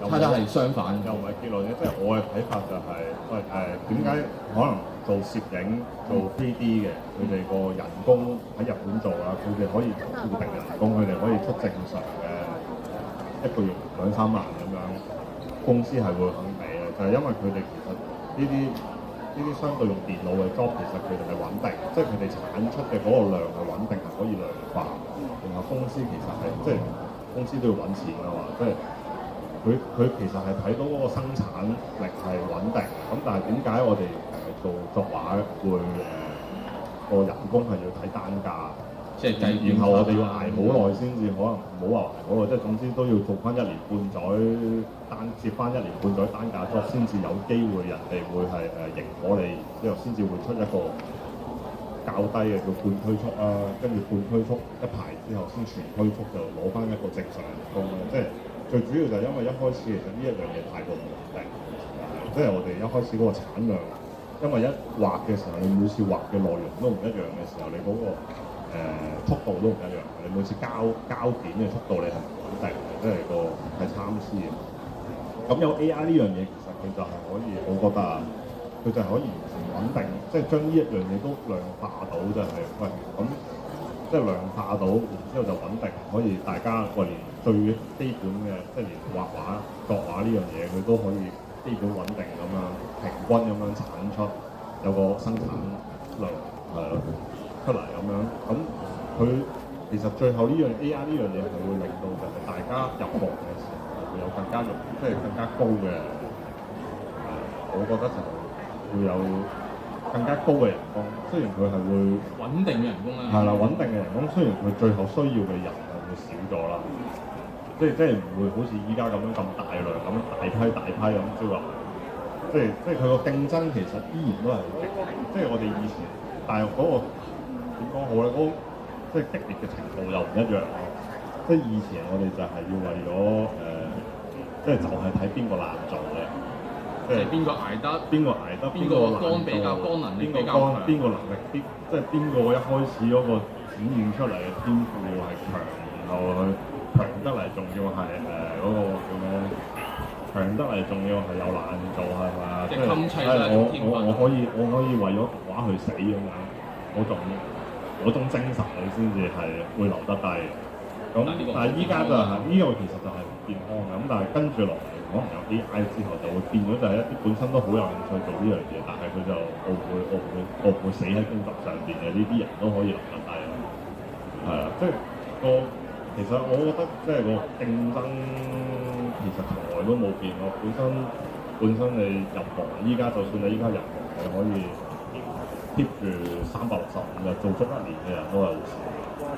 就差係相反，又唔係結論嘅，即係我嘅睇法就係、喂點解可能做攝影做 3D 嘅，佢哋個人工喺日本做啦，佢哋可以固定人工，佢哋可以出正常嘅一個月2-3萬咁樣，公司係會肯俾嘅，就係、因為佢哋其實呢啲相對用電腦嘅 job 其實佢哋係穩定，即係佢哋產出嘅嗰個量係穩定，係可以量化，然後公司其實係即係公司都要揾錢㗎嘛，即係。佢其實係睇到嗰個生產力係穩定，咁但係點解我哋做作畫會個人工係要睇單價，即係計，然後我哋要捱好耐先至可能唔好話捱好耐，即係總之都要做翻1年半載接翻1年半載單價 job 先至有機會人哋會係認可你，之後先至會出一個較低嘅叫半推速啦，跟住半推速一排之後先全推速就攞翻一個正常人工啦，即係。最主要就係因為一開始其實呢一樣嘢太過唔穩定，即係我哋一開始嗰個產量，因為一畫嘅時候，你每次畫嘅內容都唔一樣嘅時候，你嗰個速度都唔一樣，你每次交件嘅速度你係唔穩定嘅，即係個係參差嘅。咁有 AI 呢樣嘢，其實佢就係可以，我覺得啊，佢就係可以完全穩定，即係將呢一樣嘢都量化到，就係喂咁。即係量化到，然之後就穩定，可以大家連最基本嘅，即係連畫畫、作畫呢樣嘢，佢都可以基本穩定咁樣平均咁樣產出，有個生產量出嚟咁樣。咁佢其實最後呢樣 AI 呢樣嘢係會令到就係大家入行嘅時候會有更加更加高嘅，我覺得就會有更加高嘅人工，雖然佢係會穩定嘅人工啦。係啦，穩定嘅人工，雖然佢最後需要嘅人係會少咗啦，即係唔會好似依家咁樣咁大量咁大批咁招入嚟，即係佢個競爭其實依然都係好激烈，即係我哋以前大陸嗰個點講好咧，嗰即係激烈嘅程度又唔一樣咯。即係以前我哋就係要為咗即係就係睇邊個難做嘅。即係邊個捱得？邊個捱得，邊個肝比較肝能力比較強，邊個能力即係邊個一開始嗰個展現出嚟嘅天賦係強，然後佢強得嚟，仲要係嗰個叫咩？強得嚟，仲要係有難度係嘛？即係襟砌啦，我可以為咗畫去死咁樣，嗰種精神你先至係會留得低。咁但係依家就係呢個其實就係唔健康嘅。咁但係跟住落嚟，可能有 AI 之後就會變咗就係一啲本身都好有興趣做呢樣嘢，但係佢就我唔會死喺工作上邊嘅呢啲人都可以留得低咯。係啊，即係其實我覺得即係個競爭其實從來都冇變過。本身你入行，依家就算你依家入行，你可以 keep 住365日做足1年嘅人都係好少。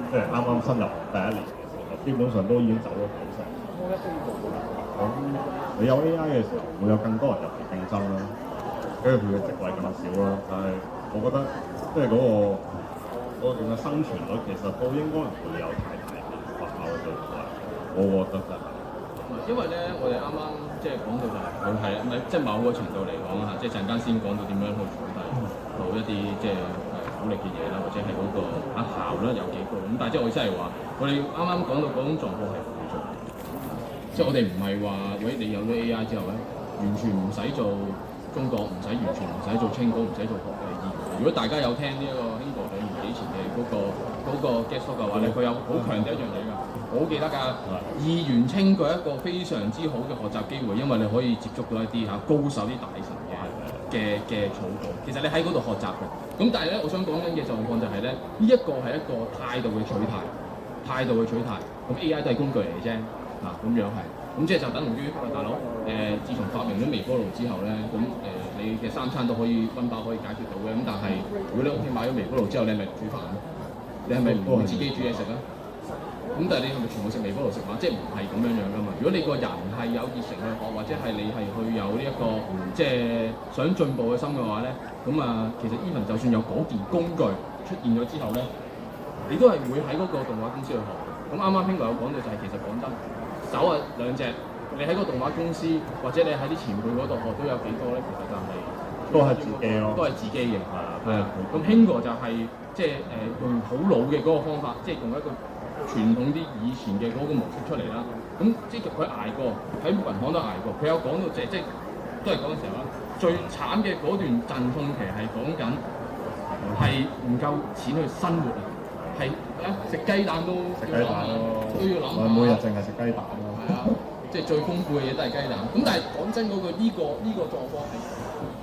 即係啱啱新入行第1年嘅時候，基本上都已經走咗90%。咁你有 AI 嘅時候，會有更多人入嚟競爭啦，跟住佢嘅職位更少啦。但係我覺得即係嗰個叫咩生存率，其實都應該唔會有太大變化嘅對唔對？我覺得就係。因為咧，我哋啱啱即係講到就係佢係咪即係某個程度嚟講啊，即係陣間先講到點樣去取締到一啲即係鼓勵嘅嘢啦，或者係嗰個效率有幾高咁。但係即係我真係話，我哋啱啱講到嗰種狀況係輔助，即係我哋唔係話喂你有咗 AI 之後咧，完全唔使做中國，完全唔使做清高，唔使做學嘅醫。如果大家有聽呢一個興哥2年幾前嘅嗰個 guest talk 嘅話咧，佢有好強調一樣嘢㗎。我好記得㗎，二元稱佢一個非常之好嘅學習機會，因為你可以接觸到一啲高手啲大神嘅草稿。其實你喺嗰度學習嘅。咁但係咧，我想講緊嘅狀況就係咧，呢一個係一個態度嘅取態，咁 AI 都係工具嚟嘅啫，咁樣係。咁即係就等同於大佬自從發明咗微波爐之後咧，咁你嘅3餐都可以溫飽可以解決到嘅。咁但係如果你屋企買咗微波爐之後，你係咪煮飯？你係咪唔會自己煮嘢食啊？咁但係你係咪全部食微波爐食飯？即係唔係咁樣噶嘛？如果你個人係有熱誠去學，或者係你係去有呢一個即係想進步嘅心嘅話咧，咁其實 even 就算有嗰件工具出現咗之後咧，你都係會喺嗰個動畫公司去學。咁啱啱興哥有講到就係其實講真，手2隻，你喺個動畫公司或者你喺啲前輩嗰度學都有幾多咧？其實就係都係自己咯，都係自己嘅。係啊，咁興哥就係即係用好老嘅嗰個方法，即係用一個傳統啲以前嘅嗰個模式出嚟啦，咁即係佢捱過喺銀行都捱過，佢有講到即係都係講嘅時候啦，最慘嘅嗰段陣痛期係講緊係唔夠錢去生活啊，係食雞蛋都要諗啊，都要諗下，每日淨係食雞蛋咯，係啊，即係最豐富嘅嘢都係雞蛋。咁但係講真嗰句，呢個狀況係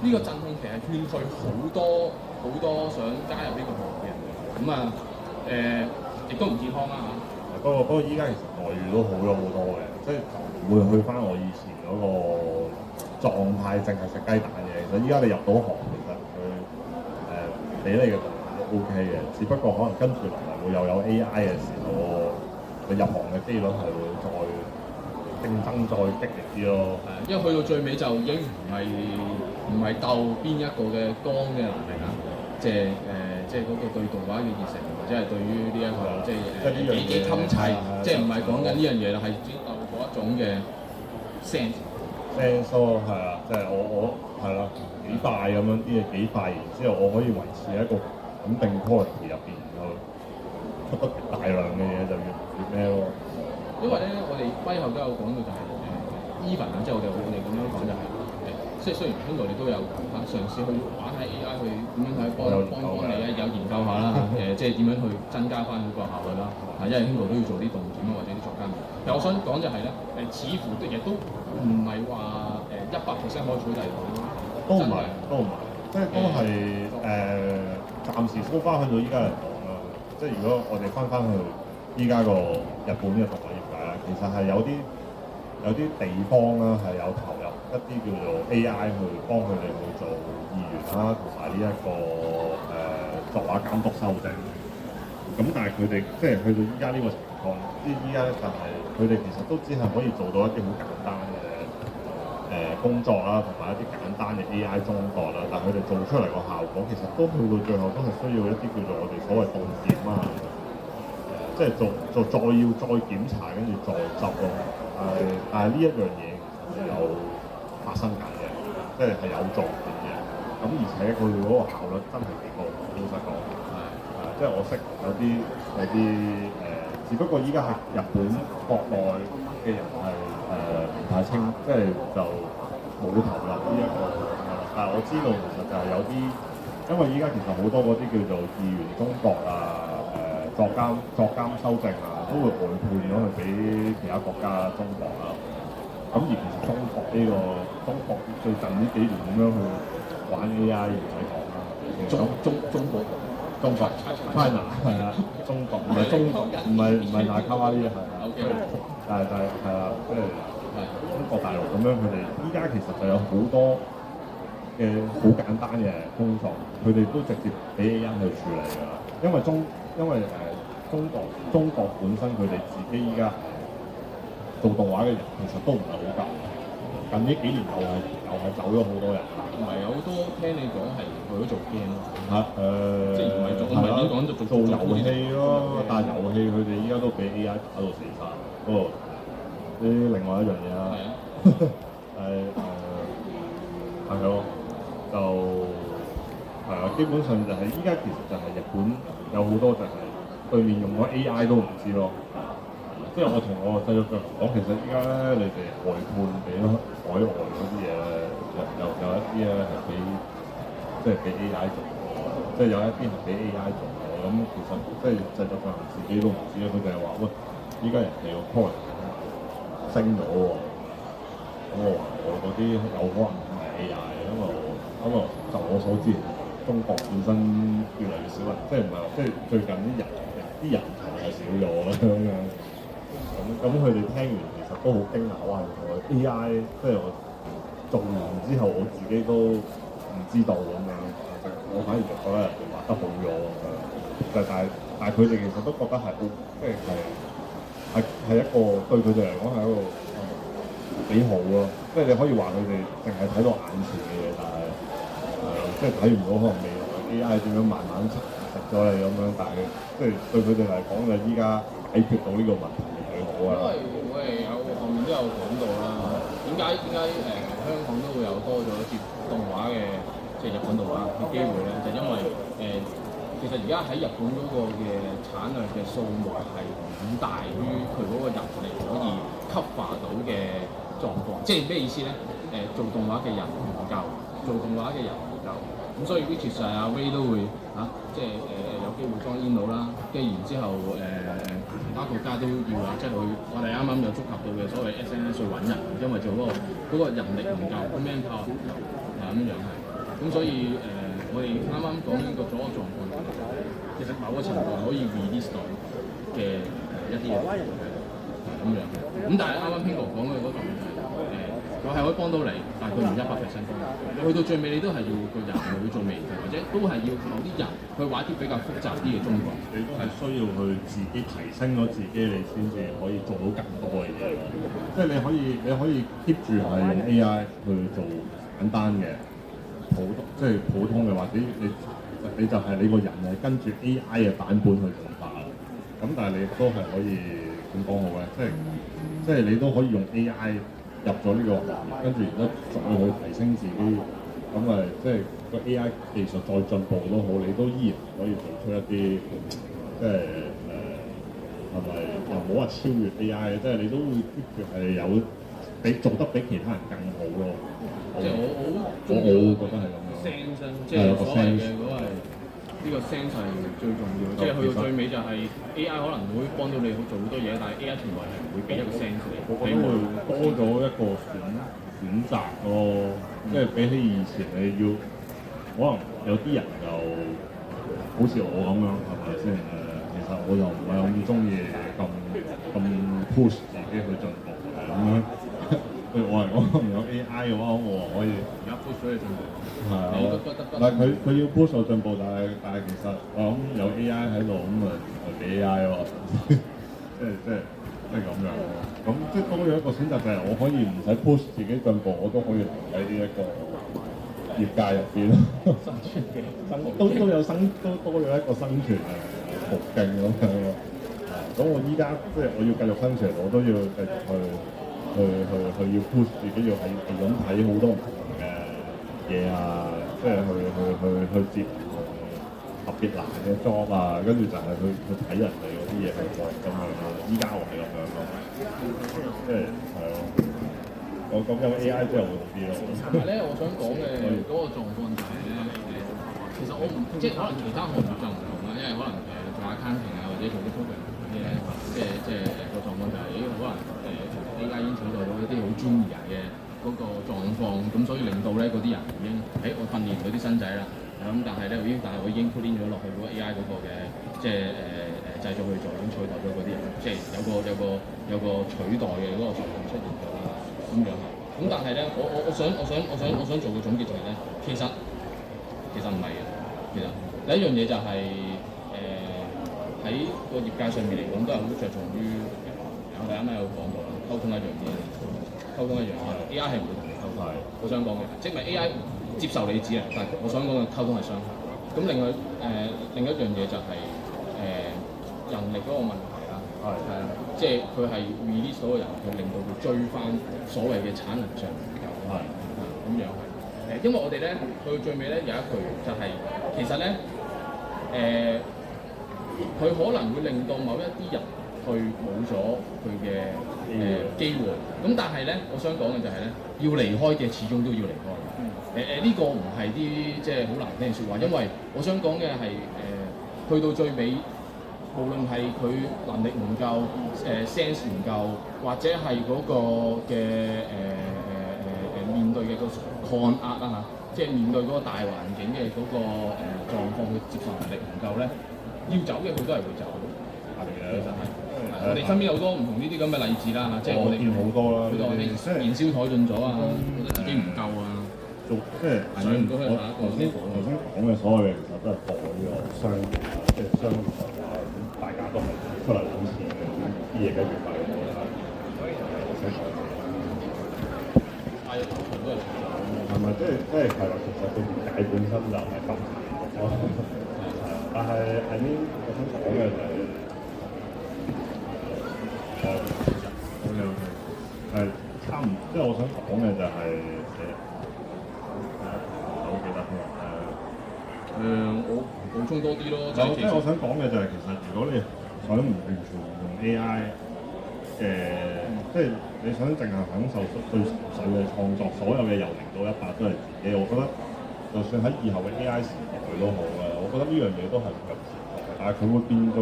呢個陣痛期係勸退好多想加入呢個行業嘅人嘅，亦都唔健康啦嚇。不過依家其實待遇都好咗好多嘅，即係唔會去翻我以前嗰個狀態，淨係食雞蛋嘅。其實依家你入到行，其實佢俾你嘅動態都 OK 嘅，只不過可能跟住落嚟會又有 AI 嘅時候，你入行嘅機率係會再競爭再激烈啲咯。因為去到最尾就已經唔係鬥邊一個嘅光嘅能力啊，即係嗰個對動畫嘅熱誠，或者係對於呢一個即係幾襟砌，即係唔係講緊呢樣嘢啦，係只鬥嗰一種嘅 sense 咯，係啊，即係我係啦，幾快咁樣啲嘢幾快，然之後我可以維持喺一個穩定 quality 入邊，然後出得大量嘅嘢就越咩咯。因為咧，我哋歸後都有講到就係even 啊，即係我哋咁樣講就係即係雖然興哥你都有嘗試去玩下 AI 去點樣去幫你啊，有研究下啦即係點樣去增加翻嗰個效率啦。因為興哥都要做啲動檢啊，或者啲作監。但我想講就係咧，似乎亦都唔係話100%可以取締到。都唔係，即係都係暫時收翻去到依家嚟講啦。即係如果我哋翻去依家個日本嘅動畫業界啦，其實係有啲地方啦係有投入一啲叫做 AI 去幫佢哋去做議員啦，同埋呢一個作畫監督修正。咁但係佢哋即係去到依家呢個情況，依家咧就係佢哋其實都只係可以做到一啲好簡單嘅工作啦，同埋一啲簡單嘅 AI 中國啦。但係佢哋做出嚟個效果，其實都去到最後都係需要一啲叫做我哋所謂動檢啊，即係再檢查，跟住再執咯。但係呢一樣嘢其實有發生緊嘅，即係有做嘅。咁而且佢嗰個效率真係幾高，老實講。即係我識有啲只不過依家係日本國內嘅人係唔太清，即係就冇投入呢一個。但係我知道其實就係有啲，因為依家其實好多嗰啲叫做議員中國啊、作監修正啊，都會外判咗去俾其他國家中國啊。咁而其實中國最近呢幾年咁樣去玩 AI 唔使講啦。中國 China 係啊，中國唔係大卡哇呢啲係啊，但係係啦，即係中國大陸咁樣，佢哋依家其實就有好多嘅好簡單嘅工作，佢哋都直接俾 AI 去處理㗎啦。因為中國本身佢哋自己依家做動畫嘅人其實都唔係好夠，近呢幾年又係走咗好多人。唔係有好多聽你講係去咗做 game 咯。即係唔係做，唔係點講就做遊戲咯。但係遊戲佢哋依家都俾 AI 打到死晒。不過呢另外一樣嘢啦，係咯，就係啊，基本上就係依家其實就係日本有好多就係對面用咗 AI 都唔知咯。即係我同我製作腳講，其實依家咧你哋外判俾海外嗰啲嘢咧，有一啲咧係俾即係俾 AI 做，即係有一啲係俾 AI 做嘅。咁其實即係製作腳自己都唔知咧，佢就係話喂，依家人哋個 point 升咗喎。咁我話我嗰啲有可能唔係 AI，因為就我所知，中國本身越嚟越少人，即係唔係話即係最近啲人才係少咗啦咁樣。咁佢哋聽完其實都好驚訝，哇！原來 AI 即係我做完之後，我自己都唔知道咁樣。我反而就覺得人哋畫得好咗咁樣。但係佢哋其實都覺得係好，即係一個對佢哋嚟講係一個幾好咯。即係你可以話佢哋淨係睇到眼前嘅嘢，但係即係睇唔到可能未來 AI 點樣慢慢食咗你咁樣。但係即係對佢哋嚟講，就依家解決到呢個問題。因為我哋後面都有講到啦，點解香港都會有多咗接動畫嘅，即係日本動畫嘅機會咧？就因為其實而家喺日本嗰個嘅產量嘅數目係遠大於佢嗰個人力可以吸化到嘅狀況。即係咩意思咧？做動畫嘅人唔夠，做動畫嘅人唔夠。咁所以 which 係阿 Ray 都會即係有機會裝 Inno 啦，跟住然之後其他國家都要啊，即係我哋啱啱有觸及到嘅所謂 SNS 去揾人，因為做嗰個人力唔夠，個 manpower 唔夠咁樣係。咁所以我哋啱啱講呢個咗個狀況，其實某個程度可以 release 到嘅一啲嘢咁樣。咁但係啱啱 Pingo 講嘅嗰個問題佢係可以幫到你，但係佢唔100%幫到你。去到最尾，你都係要個人去做微調，或者都係要某啲人去畫啲比較複雜啲嘅中國。你都係需要去自己提升咗自己，你先至可以做到更多嘅嘢。即係你可以 keep 住係用 AI 去做簡單嘅即係普通嘅，或者你就係你個人係跟住 AI 嘅版本去進化。咁但係你都係可以點講好咧？即係你都可以用 AI。入咗呢個行業，跟住然之後再去提升自己，咁即係個 AI 技術再進步都好，你都依然可以做出一啲即係係咪又唔好話超越 AI 嘅，即係你都會 keep 住係有做得比其他人更好咯。即係我覺得係咁樣。sense 即係所謂嘅嗰係呢個 sense 係最重要，即係去到最尾就係 AI 可能會幫到你做好多嘢，但係 AI 從來係唔會俾一個 sense 你。我覺得會多咗一個選擇咯，即係比起以前你要，可能有啲人就好似我咁樣，係咪先？其實我又唔係咁中意咁 push 自己去進步咁樣。對我嚟講，唔有 AI 嘅話，我可以而家 push 咗你進步。係啊，但係佢要 push 我進步，但係其實我諗有 AI 喺度咁咪俾 AI 咯，即係咁樣咯。咁即係多咗一個選擇就係我可以唔使 push 自己進步，我都可以留喺呢一個業界入邊咯。生存嘅都多咗一個生存嘅途徑咁樣咯。咁我依家即係我要繼續生存，我都要繼續去要 push 自己，要係咁睇好多唔同嘅嘢啊，即係去接特別難嘅 job 啊，跟住就係去睇人哋嗰啲嘢去學咁樣咯。依家我係咁樣咯，即係係咯。我咁有 AI 之後會好啲咯。同埋咧，我想講嘅嗰個狀況就係咧其實我唔即係可能其他行業就唔同啦，因為可能做 accounting 啊或者做啲 program 嗰啲咧，即係個狀況就係、可能AI 已經取代咗一啲好 junior 嘅嗰個狀況，咁所以令到咧嗰啲人已經喺我訓練嗰啲新仔啦，咁但係咧我已經 put in 咗落去嗰個 AI 嗰個嘅即係製作去做，已經取代咗嗰啲人，即係有個取代嘅嗰個狀況出現咗啦，咁樣係。咁但係咧，我想做個總結就係咧，其實唔係嘅。其實第一樣嘢就係喺個業界上面嚟講，都係好着重於我哋啱啱有講過啦，溝通一樣嘢。AI 係唔會同你溝通。我想講嘅，即係咪 AI 接受你指令，但係我想講嘅溝通係雙向。咁另一樣嘢就係、人力嗰個問題啦。係啊，即係佢係 release 所有人，去令到佢追翻所謂嘅產能上有。係咁樣係。因為我哋咧去到最尾咧有一句就係、其實咧佢可能會令到某一啲人去冇咗佢嘅機會。咁但係咧，我想講嘅就係咧，要離開嘅始終都要離開。呢個唔係啲即係好難聽嘅説話，因為我想講嘅係去到最尾，無論係佢能力唔夠、sense 唔夠，或者係嗰個嘅面對嘅個抗壓啦嚇，即係面對嗰個大環境嘅嗰個狀況，佢接受能力唔夠咧，要走嘅佢都係會走。係嘅，其實係。我哋身邊有好多唔同呢啲咁嘅例子啦嚇，即係我哋見好多啦，好多啲燃燒殆盡咗啊，覺得自己唔夠啊，即係上唔到去下一個。頭先講嘅所有嘢其實都係代呢個商業啊，即係商業啊，大家都係出嚟揾錢嘅，啲嘢跟住快咗啦。係咪即係係啦？其實個業界本身就係咁咯，但係喺呢，我想講嘅就係係差唔，即係我想講嘅就係我記得我補充多啲咯，即係我想講嘅就係其實如果你想唔完全用 AI 嘅，即係你想淨係享受最純粹嘅創作，所有嘅由0到100都係自己，我覺得就算喺以後嘅 AI 時代都好啦，我覺得呢樣嘢都係唔入時代，但係佢會變到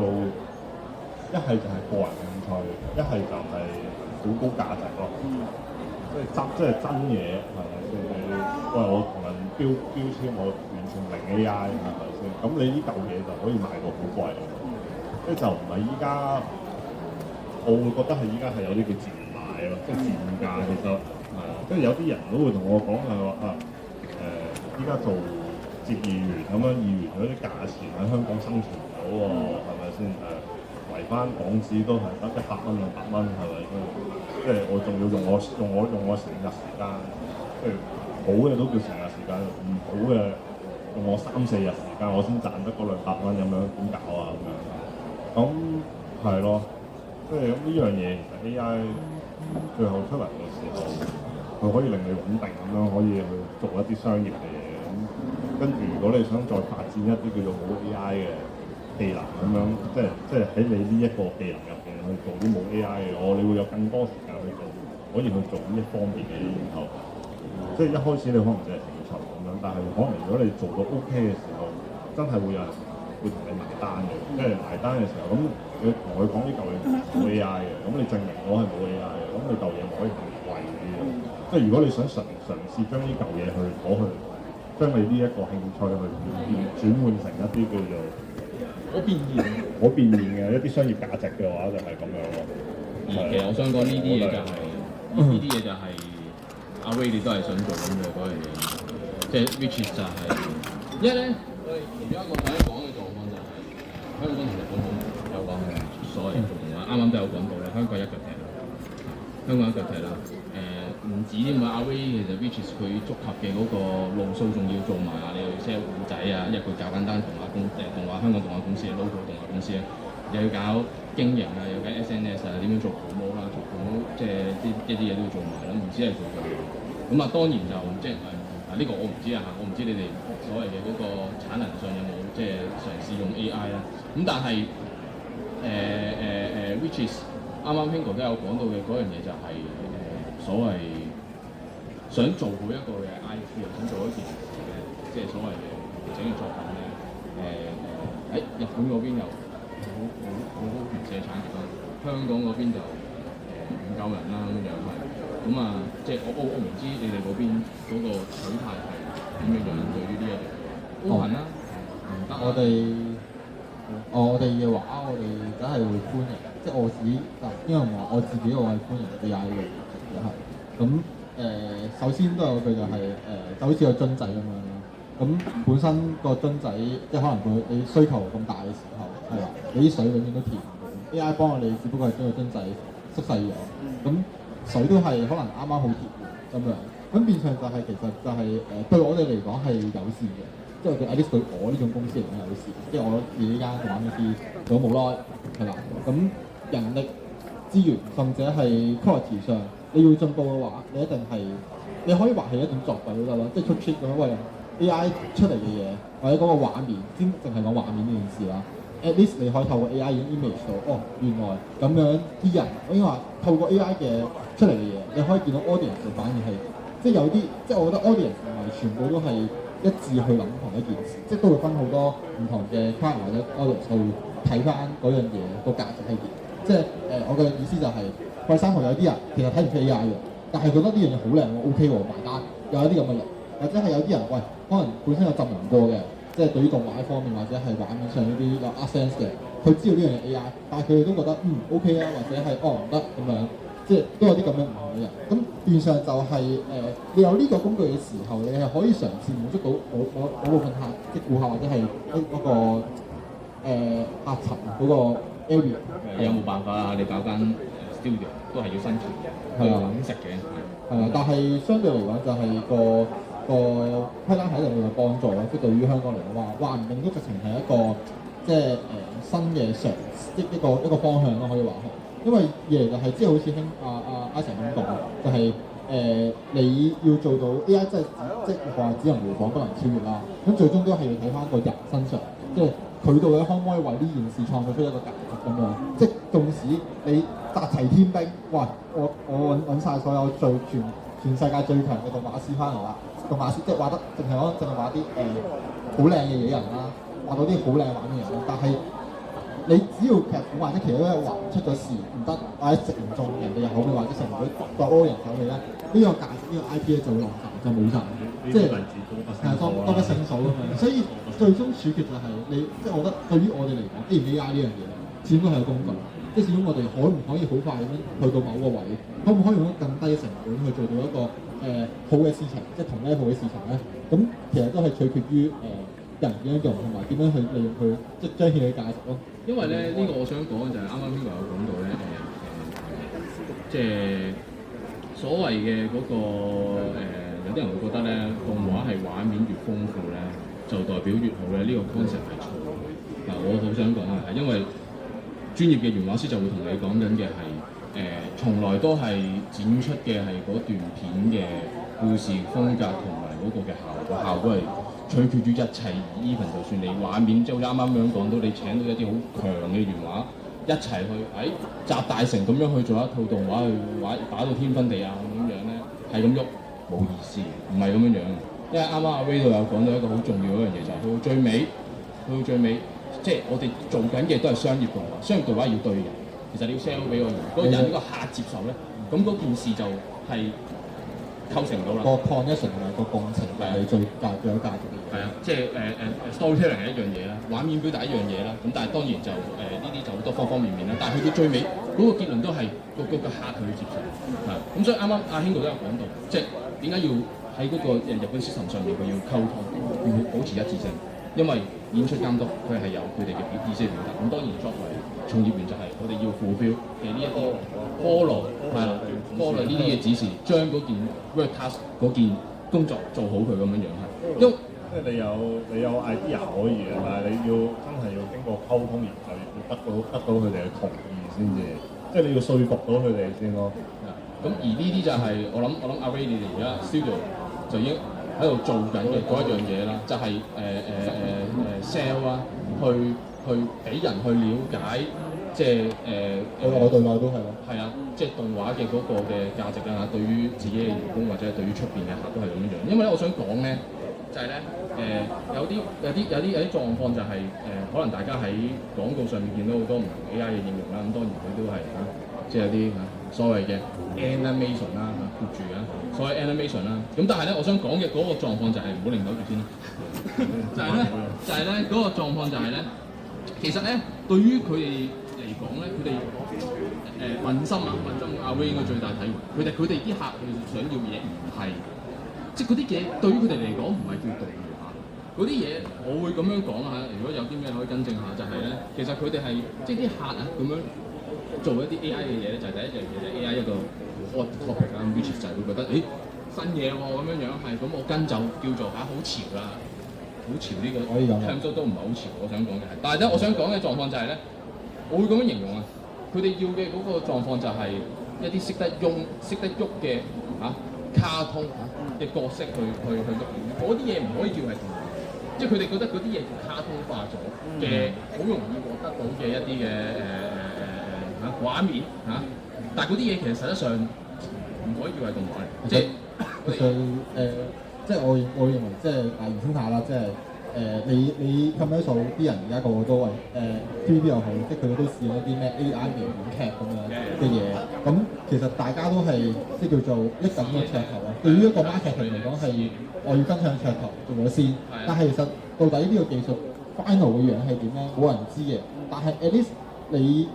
一係就係個人興趣，一係就係好高價值咯，即係真嘢係咪先？喂，我同人標籤我完全零 AI 係咪先？咁你呢嚿嘢就可以賣到好貴，即係就唔係依家，我會覺得係依家係有啲叫賤賣咯，即係賤價其實係啊，即係有啲人都會同我講係話依家做接議員咁樣，議員嗰啲價錢喺香港生存唔到喎，係咪先？圍翻港紙都係得100蚊200蚊，係咪先？即係我仲要用我成日時間，即係好嘅都叫成日時間，唔好嘅用我3-4日時間，我先賺得嗰200蚊，咁樣點搞啊？咁樣咁係咯，即係咁呢樣嘢其實 AI 最後出嚟嘅時候，佢可以令你穩定咁樣，可以去做一啲商業嘅嘢。咁跟住如果你想再發展一啲叫做冇 AI 嘅技能咁樣，即係喺你呢一個技能入邊去做啲冇 AI 嘅，你會有更多時間去做，可以去做呢一方面嘅嘢。然後即係一開始你可能只係興趣咁樣，但係可能如果你做到 OK 嘅時候，真係會有人會同你埋單嘅。即係埋單嘅時候，咁你同佢講呢嚿嘢冇 AI 嘅，咁你證明我係冇 AI 嘅，咁你嚿嘢咪可以更貴啲咯。即係如果你想嘗試將呢嚿嘢去攞去將你呢一個興趣去轉換成一啲叫做可變現嘅一啲商業價值嘅話，就係咁樣咯。其實我想講呢啲嘢就係呢啲嘢就係阿 Ray 你都係想做緊嘅嗰樣嘢，即係 which is 就係，因為咧我哋而家個第一講嘅狀況就係香港同日本有講嘅所謂做動畫，啱啱都有講到咧，香港一腳踢啦，香港一腳踢啦。唔止添嘛，阿 Ray 其實 which is 佢觸及嘅嗰個路數仲要做埋啊，你去 sell 故仔啊，因為佢搞簡單動畫香港動畫公司嘅 logo 動畫公司咧，又要搞經營啊，又搞 SNS 啊，點樣做 promo 啦，做 promo 即係一啲嘢都要做埋啦，唔止係做咁啊，當然就即係呢個我唔知啊，我唔知你哋所謂嘅嗰個產能上有冇即係嘗試用 AI 啦。咁但係which is 啱啱 Hingo 都有講到嘅嗰樣嘢就係、所謂想做好一個嘅 IP 啊，想做一件即係所謂嘅整嘅作品咧。喺日本嗰邊又好原社產業啦，香港嗰邊就唔夠人啦咁樣係。咁啊，即係我唔知你哋嗰邊嗰個取態係點樣樣對於呢一樣 open 啦，唔得我哋嘅話，我哋梗係會歡迎，即係我自己因為我自己我係歡迎 AI 嘅嘢係。咁首先都有句就係、就好似個樽仔咁樣啦。咁本身個樽仔即係可能你需求咁大嘅時候，係啦，你啲水永遠都填唔到。AI 幫我哋只不過係將個樽仔縮細咗，咁水都係可能啱啱好填咁樣。咁變相就係、其實就係、對我哋嚟講係友善嘅，即係at least對我呢種公司嚟講友善，即係我自己間動畫公司做咗冇耐，係啦。咁人力資源甚至係 quality 上，你要進步嘅話，你一定係你可以話係一種作弊都得啦，即係出 cheat 咁樣喂。AI 出嚟嘅嘢，或者嗰個畫面，先淨係講畫面呢件事啦。At least 你可以透過 AI 已經 image 到，原來咁樣啲人，我應該話透過 AI 嘅出嚟嘅嘢，你可以見到 audience 反而係，即係有啲，即係我覺得 audience 唔係全部都係一致去諗同一件事，即係都會分好多唔同嘅 partner 或者 audience 去睇翻嗰樣嘢個價值係點。即係我嘅意思就係、for example 有啲人其實睇唔出 AI 嘅，但係覺得呢樣嘢好靚喎 ，OK 喎，埋單，有一啲咁嘅人。或者係有啲人，喂，可能本身有浸淫過嘅，即係對於動畫方面或者係畫面上呢啲有 art sense 嘅，佢知道呢樣嘢 AI，但係佢哋都覺得OK 啊，或者係唔得咁樣，即係都有啲咁樣唔同嘅人。咁變相就係、你有呢個工具嘅時候，你係可以嘗試滿足到我部分客，即係顧客或者係嗰個客層嗰個 area。有冇辦法啊？你搞間 studio 都係要生存嘅，係啊，揾食嘅。係啊，但係相對嚟講就係個批單係一定會有幫助咯，即係對於香港嚟講話唔定都直情係一個即係新嘅嘗試，一個方向咯，可以話係。因為二嚟就係即係好似阿成咁講，就係、你要做到 AI 即係話只能模仿不能超越啦。咁最終都係要睇翻個人身上，即係佢到底可唔可以為呢件事創造出一個價值咁樣。即係縱使你集齊天兵，喂，我揾曬所有全世界最強嘅動畫師翻嚟啦，動畫師即係畫得淨係畫啲好靚嘅野人啦，畫到啲好靚畫面嘅人啦，但係你只要劇本或者其他一個畫出咗事唔得，或者食唔中人哋嘅口味，或者食唔到個 O 人口味咧，呢個價值呢個 IP 咧就會落曬，就冇曬，即係係多不勝數咁樣。所以最終處決就係你，即係我覺得對於我哋嚟講 A 唔 AI 呢樣嘢，始終係有工具。即係始終我哋可唔可以好快咁樣去到某個位，可唔可以用更低嘅成本去做到一個好嘅事情，即係同 level 嘅事情咧？咁其實都係取決於人點樣用，同埋點樣去利用佢，即係彰顯佢嘅價值咯。因為咧，呢個我想講嘅就係啱啱 Hingo 有講到咧，即係所謂嘅嗰個有啲人會覺得咧，動畫係畫面越豐富咧，就代表越好咧。呢個 concept 係錯嘅。嗱，我好想講嘅係因為專業嘅原畫師就會同你講緊嘅係從來都係展出嘅係嗰段片嘅故事風格同埋嗰個嘅效果係取決於一切。even 就算你畫面即係好似啱啱咁樣講到，你請到一啲好強嘅原畫一齊去集大成咁樣去做一套動畫去打到天昏地暗咁樣咧，係咁喐冇意思，唔係咁樣樣。因為啱啱阿 Ray 度有講到一個好重要嗰樣嘢，就係去到最尾。即係我哋做緊嘅都係商業動畫，商業動畫要對人，其實你要 sell 俾個人，嗰個人呢個客接受咧，咁嗰件事就係構成到啦。個 connection 同埋個共情係最有價值嘅。係啊，即係storytelling 係一樣嘢啦，畫面表達一樣嘢啦，咁但係當然就呢啲就好多方方面面啦。但係去到最尾嗰個結論都係個客去接受，係咁所以啱啱阿 Hingo 都有講到，即係點解要喺嗰個日本 system 上面佢要溝通，要保持一致性。因為演出監督佢係有佢哋嘅意思嘅表達，咁當然作為從業員就係我哋要fulfill嘅呢一啲 follow 呢啲嘅指示，將嗰件 work task 嗰件工作做好佢咁樣樣係。因為即係你有 idea 可以嘅，但係你要真係要經過溝通研究，要得到佢哋嘅同意先至，即係你要說服到佢哋先咯。咁而呢啲就係我諗阿 Ray 你哋而家 studio 就已經喺度做緊嘅嗰一樣嘢啦，就係sell 啊，去俾人去了解，即係對內都係咯。係啊，即係動畫嘅嗰個嘅價值啊，對於自己嘅員工或者係對於出邊嘅客都係咁樣樣。因為咧，我想講咧，就係咧有啲狀況就係可能大家喺廣告上面見到好多唔同 AI 嘅應用啦，咁當然佢都係即係有啲所謂嘅 animation 啦括住啊，所謂 animation 啦。咁但係咧，我想講嘅嗰個狀況就係唔好擰扭住先啦，就係咧嗰個狀況就係咧，其實咧對於佢哋嚟講咧，佢哋問心阿 Ray 應該最大體會，佢哋啲客想要嘅嘢唔係，即係嗰啲嘢對於佢哋嚟講唔係叫動畫，嗰啲嘢我會咁樣講啊，如果有啲咩可以更正下，就係咧，其實佢哋係即係啲客啊咁樣做一啲 AI 嘅嘢咧，就係第一樣嘢咧 AI 一個 hot topic 啦，which 就係會覺得新嘢喎咁樣樣係，咁我跟就叫做好潮啦，好潮呢個可以咁聽都唔係好潮，我想講嘅係，但係咧我想講嘅狀況就係咧，我會咁樣形容啊。佢哋要嘅嗰個狀況就係一啲識得喐嘅卡通嘅角色去喐，嗰啲嘢唔可以叫係動畫，即係佢哋覺得嗰啲嘢叫卡通化咗嘅，好容易獲得到嘅一啲嘅畫面但係嗰啲嘢其實實質上唔可以叫係動畫嚟，即係其實即係我認為即係延伸下啦，即係你 commercial 啲人而家個個都係TVB 又好，即係佢哋都試咗一啲咩 AI 嘅短劇咁樣嘅嘢，咁其實大家都係即係叫做拎緊個噱頭啊。對於一個 marketing 嚟講係我要跟上噱頭做咗先，但係其實到底呢個技術 final 嘅樣係點咧，冇人知嘅。但係 at least 你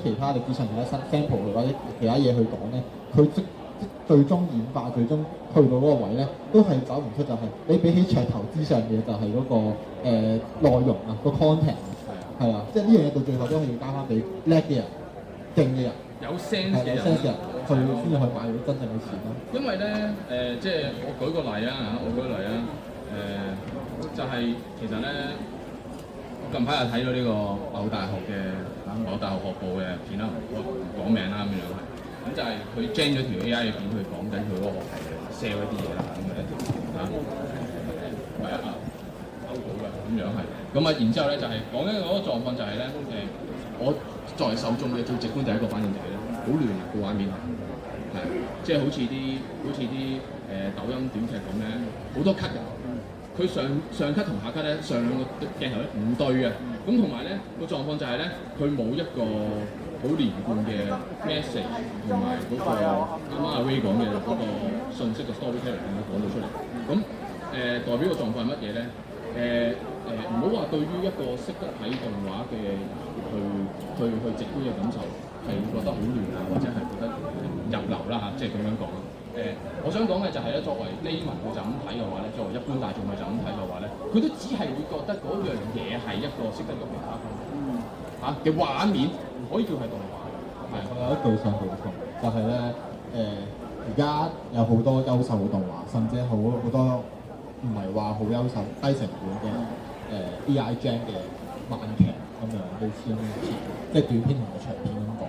其他歷史上其他 sample 或者其他嘢去講咧，佢最終演化，最終去到嗰個位咧，都係走唔出，就係你比起噱頭之上嘅就係嗰個內容啊，個 content 係啊，即係呢樣嘢到最後都係要交翻俾叻嘅人、勁嘅人、有 sense 嘅人去先至可以買到真正嘅錢咯。因為咧即係我舉個例啊就係其實咧近排又睇到呢個某大學學部嘅片啦，我唔講名啦咁樣係。咁就係佢 gen 咗條 AI 嘅片，佢講緊佢嗰個學系嘅 sell 一啲嘢啦，咁嘅一條係勾稿嘅咁樣係。咁然之後咧就係講緊嗰個狀況就係咧我作為受眾嘅最直觀第一個反應就係咧，好亂啊個畫面係，即係好似啲抖音短劇咁咧，好多 cut 嘅。佢上 cut 同下 cut 咧，上兩個鏡頭咧唔對啊，咁同埋咧個狀況就係咧，佢冇一個好連貫嘅 message 同埋嗰個啱啱阿 Ray 講嘅嗰個信息嘅 storytelling 咁樣講到出嚟。咁代表個狀況係乜嘢咧？唔好話對於一個識得睇動畫嘅去直觀嘅感受係覺得好亂啊，或者係覺得入流啦嚇，即係咁樣講。我想講嘅就係咧，作為 layman 佢就咁睇嘅話咧，作為一般大眾佢就咁睇嘅話咧，佢都只係會覺得嗰樣嘢係一個識得喐嘅卡通嘅畫面，唔可以叫係動畫。係。我有一句想補充，就係咧而家有好多優秀嘅動畫，甚至好多唔係話好優秀、低成本嘅AI gen 嘅漫劇咁樣，類似咁樣，即係短片同埋長片咁講。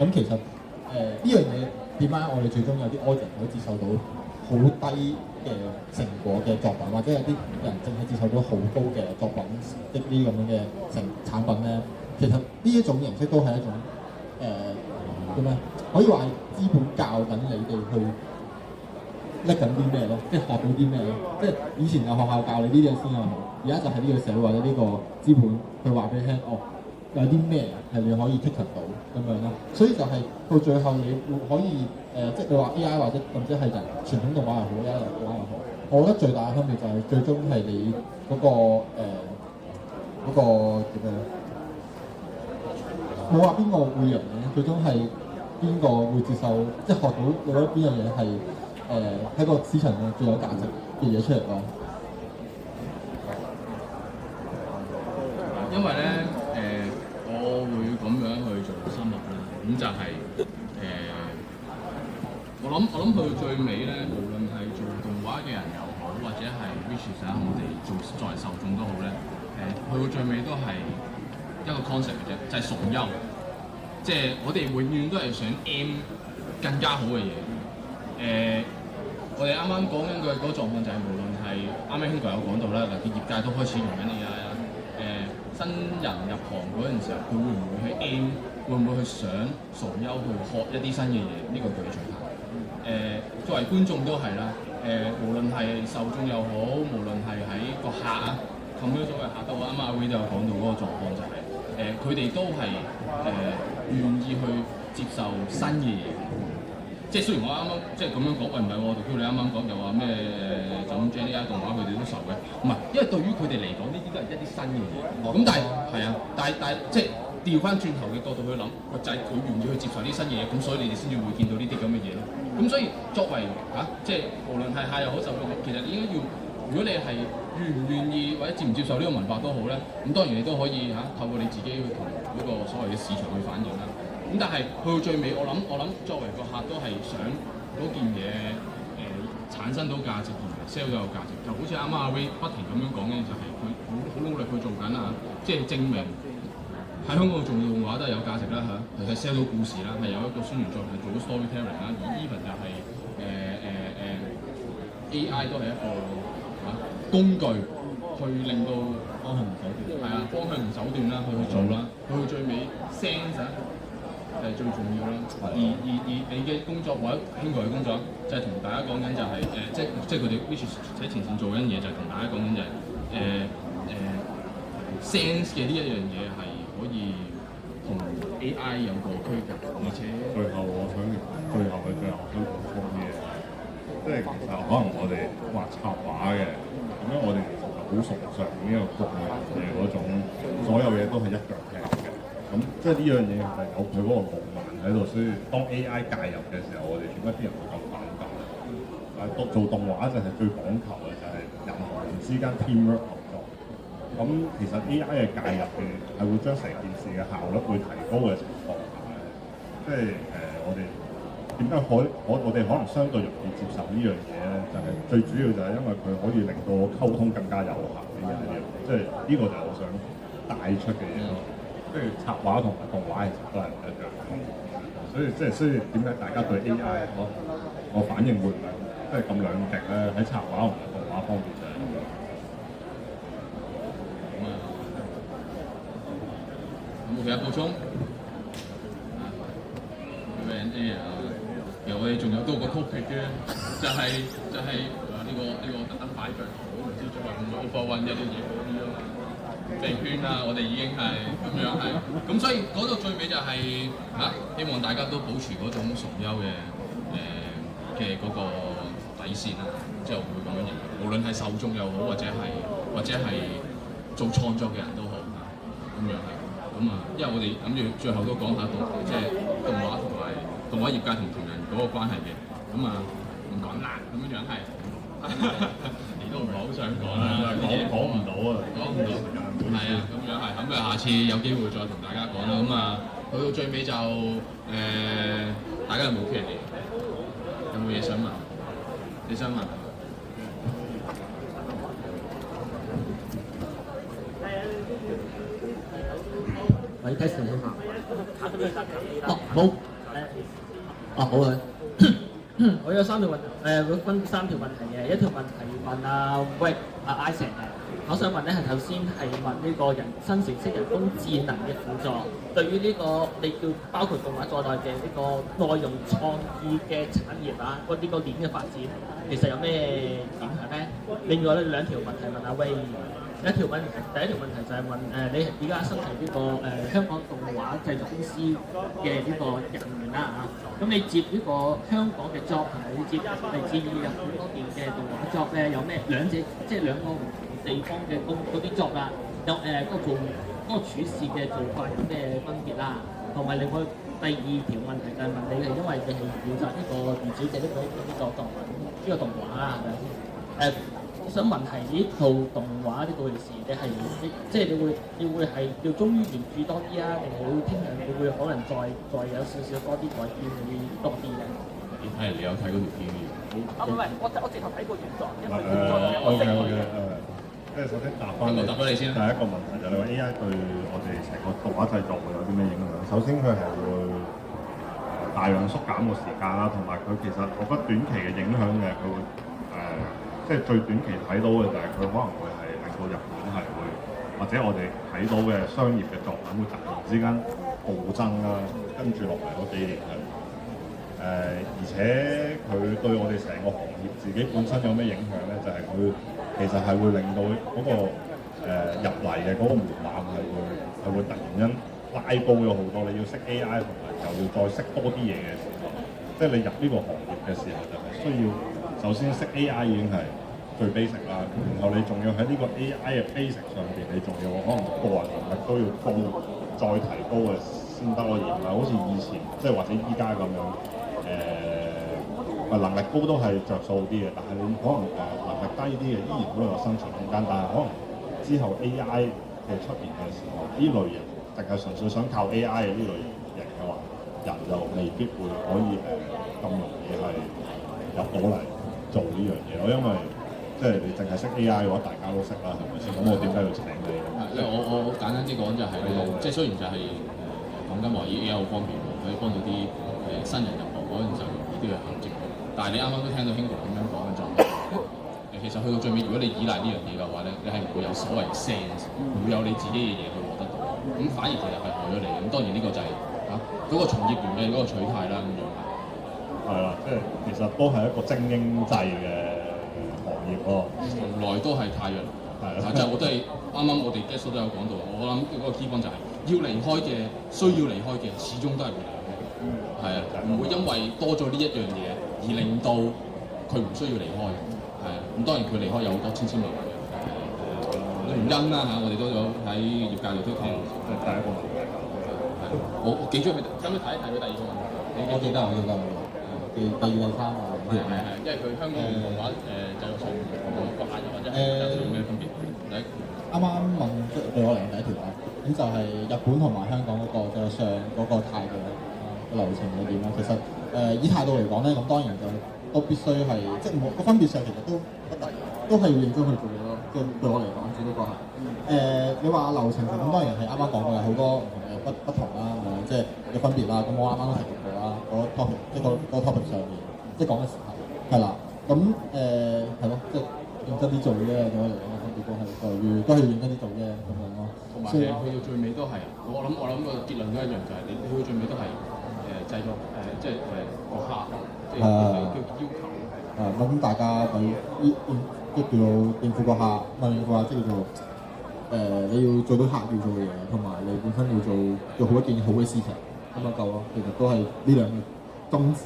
咁其實呢樣嘢。點解我哋最終有啲 audience 可以接受到好低嘅成果嘅作品，或者有啲人淨係接受到好高嘅作品，即呢啲咁樣嘅產品咧？其實呢一種形式都係一種點樣？可以話係資本教緊你哋去叻緊啲咩咯，即係學到啲咩咯。即係以前有學校教你呢啲先係好，而家就係呢個社會或者呢個資本去話俾你聽，有啲咩係你可以 take 到咁樣咯，所以就係到最後你可以即係你話 AI 或者甚至係人傳統動畫又好 AI 又好，我覺得最大嘅分別就係最終係你嗰個點樣？冇話邊個會贏嘅，最終係邊個會接受，即係學到覺得邊樣嘢係喺個市場上最有價值嘅嘢出嚟咯。因為咧我會咁樣去做深入啦，咁就係我諗去到最尾咧，無論係做動畫嘅人又好，或者係 research 我哋作為受眾都好咧，去到最尾都係一個 concept 嘅啫，就係崇優，即係我哋永遠都係想 M 更加好嘅嘢，我哋啱啱講緊嘅嗰個狀況就係無論係啱啱兄弟有講到啦，嗱啲業界都開始用緊 AI 啦。新人入行嗰陣時候，佢會唔會去 aim， 會唔會去想崇優去學一啲新嘅嘢？呢、個舉最大。作為觀眾都係啦。無論係受眾又好，無論係喺個客啊，冚咗所謂客到啱啱阿 Will 都有講到嗰個狀況就係、佢哋都係願意去接受新嘅嘢。即係雖然我啱啱即係咁樣講，喂唔係喎，杜彪你啱啱講又話咩就咁 Gen AI 動畫佢哋都受嘅，唔係，因為對於佢哋嚟講呢啲都係一啲新嘅嘢。咁但係係啊，但係即係調翻轉頭嘅角度去諗，就係佢願意去接受啲新嘢，咁所以你哋先至會見到呢啲咁嘅嘢咯。咁所以作為即係無論係客又好受眾，其實你應該要，如果你係願唔願意或者接唔接受呢個文化都好咧，咁當然你都可以透過你自己去同嗰個所謂嘅市場去反映啦。咁但係去到最尾，我諗作為個客都係想嗰件嘢產生到價值，而唔係 sell 到有價值。就好似啱啱阿 Ray 不停咁樣講嘅，就係佢好努力去做緊啦，即係證明喺香港做動畫都係有價值啦其實 sell 到故事啦，係有一個宣傳作品做到 storytelling 啦，而 even 就係AI 都係一個工具，去令到方向同手段係啊，方向同手段啦，去做啦，去到最尾 sense 係最重要啦。而你嘅工作或者兄弟嘅工作，就係同大家講緊就係即係佢哋 which 喺前線做緊嘢，就係同大家講緊就係sense 嘅呢一樣嘢係可以同 AI 有個區隔，而且最後我想補充嘅，即係其實可能我哋畫插畫嘅，咁樣我哋其實好崇尚呢個國內嘅嗰種，所有嘢都係一腳踢嘅。咁即係呢樣嘢係有佢嗰個浪漫喺度，所以當 AI 介入嘅時候，我哋點解啲人會咁反感？但係做動畫就係最講求嘅就係人同人之間 teamwork 合作。咁其實 AI 嘅介入係會將成件事嘅效率會提高嘅情況下，即係我哋點解我哋可能相對容易接受呢樣嘢咧？就係、最主要就係因為佢可以令到溝通更加有效呢樣嘢，即係呢個就係我想帶出嘅嘢咯。即係插畫同埋動畫其實都係唔一樣，所以點解大家對 AI 個反應會唔係即係咁兩極咧？喺插畫同埋動畫方面就係有冇其他補充？Q&A 啊，其實我哋仲有多個 topic 嘅，就係呢個特登擺腳圖，唔知最後會唔會 overrun 一啲嘢嗰啲咯。地圈啊，我哋已經係咁樣係，咁所以講到最尾就係希望大家都保持嗰種崇優嘅嗰個底線啦，即係會咁樣形容。無論係受眾又好，或者係做創作嘅人都好咁樣係。咁因為我哋諗住最後都講下即係動畫同埋動畫業界同人嗰個關係嘅，唔講啦，咁樣係。你都唔係好想講啦，講唔到啊，係啊，咁樣係，咁下次有機會再同大家講啦。去到最尾就大家有冇 Q&A？有冇嘢想問？你想問？喂，test 先嚇。好。好啊。我有三條會分三條問題嘅，一條問題問阿 Wade 阿 Isaac 嘅，我想問咧係頭先係問呢個生成式人工智能嘅輔助，對於呢個你叫包括動畫在內嘅呢個內容創意嘅產業呢個鏈嘅發展，其實有咩影響咧？另外咧兩條問題問阿 Wade。第一條問題就係問你而家申請呢個香港動畫製作公司嘅呢個人員啦嚇，咁你接呢個香港嘅 job 同埋你接嚟自日本嗰邊嘅動畫 job 咧，有咩兩者即係兩個唔同地方嘅嗰啲 job 啦，有嗰個處事嘅做法有咩分別啦？同埋另外第二條問題就係問你係因為你係負責呢個二小姐呢個作品呢個動畫啦，係咪？我想問係呢套動畫呢個事，你係即係你會係要忠於原著多啲啊，定係會傾向你會可能再有少少多啲改編嗰啲多啲咧？你有睇嗰條片嘅？唔係，我直頭睇過原作，因為原作我識即係首先答翻你先。第一個問題就係你話 AI 對我哋成個動畫製作會有啲咩影響？首先佢係會大量縮減個時間啦，同埋佢其實我覺得短期嘅影響嘅佢會即係最短期睇到嘅就係佢可能會係令到日本係會，或者我哋睇到嘅商業嘅作品會突然之間暴增啦，跟住落嚟嗰幾年係而且佢對我哋成個行業自己本身有咩影響咧？就係、佢其實係會令到嗰、個入嚟嘅嗰個門檻係會突然間拉高咗好多。你要識 AI 同埋又要再識多啲嘢嘅時候，即係你入呢個行業嘅時候，就係需要首先識 AI 已經係最 basic 啦，然後你仲要喺呢個 AI 嘅 basic 上邊，你仲要可能個人能力都要高，再提高嘅先得咯，而唔係好似以前即係或者依家咁樣能力高都係着數啲嘅，但係你可能能力低啲嘅依然都有生存空間，但係可能之後 AI 嘅出現嘅時候，呢類型淨係純粹想靠 AI 嘅呢類型嘅話，人就未必會可以咁容易係入到嚟做呢樣嘢咯，因為即係你淨係識 AI 嘅話，大家都識啦，係咪先？咁我點解要請你？因為我簡單啲講就係、即係雖然就係講緊話依 AI 好方便，可以幫到啲新人入行嗰陣時候易啲去銜接到，但係你啱啱都聽到 Hingo 咁樣講嘅狀態，其實去到最尾，如果你依賴呢樣嘢嘅話咧，你係唔會有所謂 sense，唔會有你自己嘅嘢去獲得到，咁反而其實係害咗你嘅。咁當然呢個就係嗰個從業員嘅嗰個取態啦，咁樣。係啦，即係其實都係一個精英制嘅行業咯。從來都係太陽，就我都係啱啱我哋 guest 都有講到，我諗嗰個 key point 就係、要離開嘅，需要離開嘅，始終都係會離開嘅。係啊，唔會因為多咗呢一樣嘢而令到佢唔需要離開嘅。係啊，咁當然佢離開有好多千千萬萬嘅原因啦嚇，我哋都有喺業界度都聽。即係第一個問題。我記咗佢，可唔可以睇一睇佢第二個問題？我記得，第二第三個問題係，因為佢香港唔同話製作上唔同個限或者係有咩分別？啱啱問即係對我嚟講第一條啦，咁就係日本同埋香港嗰個製作上嗰個態度流程係點啦？其實以態度嚟講咧，咁當然就都必須係即係冇個分別上其實都係要認真去做嘢咯。即係對我嚟講，只不過係你話流程上咁當然係啱啱講過有好多唔同嘅不同啦，即係嘅分別啦。咁我啱啱都提及過啦，嗰 topic 即係個 topic 上面即係講嘅時候係啦。咁係咯，即係認真啲做啫。對我嚟講，分別都係在於都係認真啲做啫咁樣咯。同埋去到最尾都係，我諗個結論都一樣，就係你去到最尾都係製作即係個客即係叫要求。咁大家對即叫做應付個客，唔係應付客，即係叫做你要做到客要做嘅嘢，同埋你本身要做好一件好嘅事情咁就夠咯。其實都係呢兩個宗旨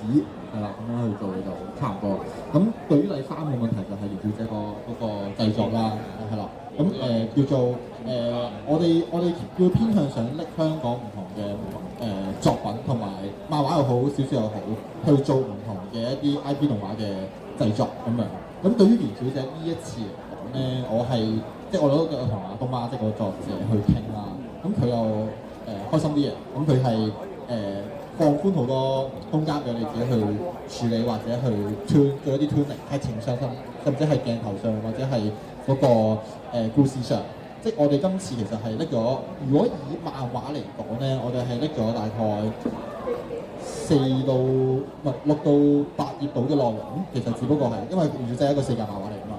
係啦，咁樣去做就差唔多。咁對於第三個問題就係袁小姐嗰個製作啦，係啦。咁叫做我哋要偏向想拎香港唔同嘅作品，同埋漫畫又好，小說又好，去做唔同嘅一啲 IP 動畫嘅製作咁樣。咁對於袁小姐呢一次嚟講咧，我係即係我都有同阿東媽即係個作者去傾啦。咁佢又開心啲嘅，咁佢係放寬好多空間俾你自己去處理，或者去做一啲 tuning 喺情商上，甚至係鏡頭上，或者係嗰個故事上。即係我哋今次其實係拎咗，如果以漫畫嚟講咧，我哋係拎咗大概6到8頁度嘅內容。其實只不過係因為袁小姐係一個4格漫畫嚟㗎嘛。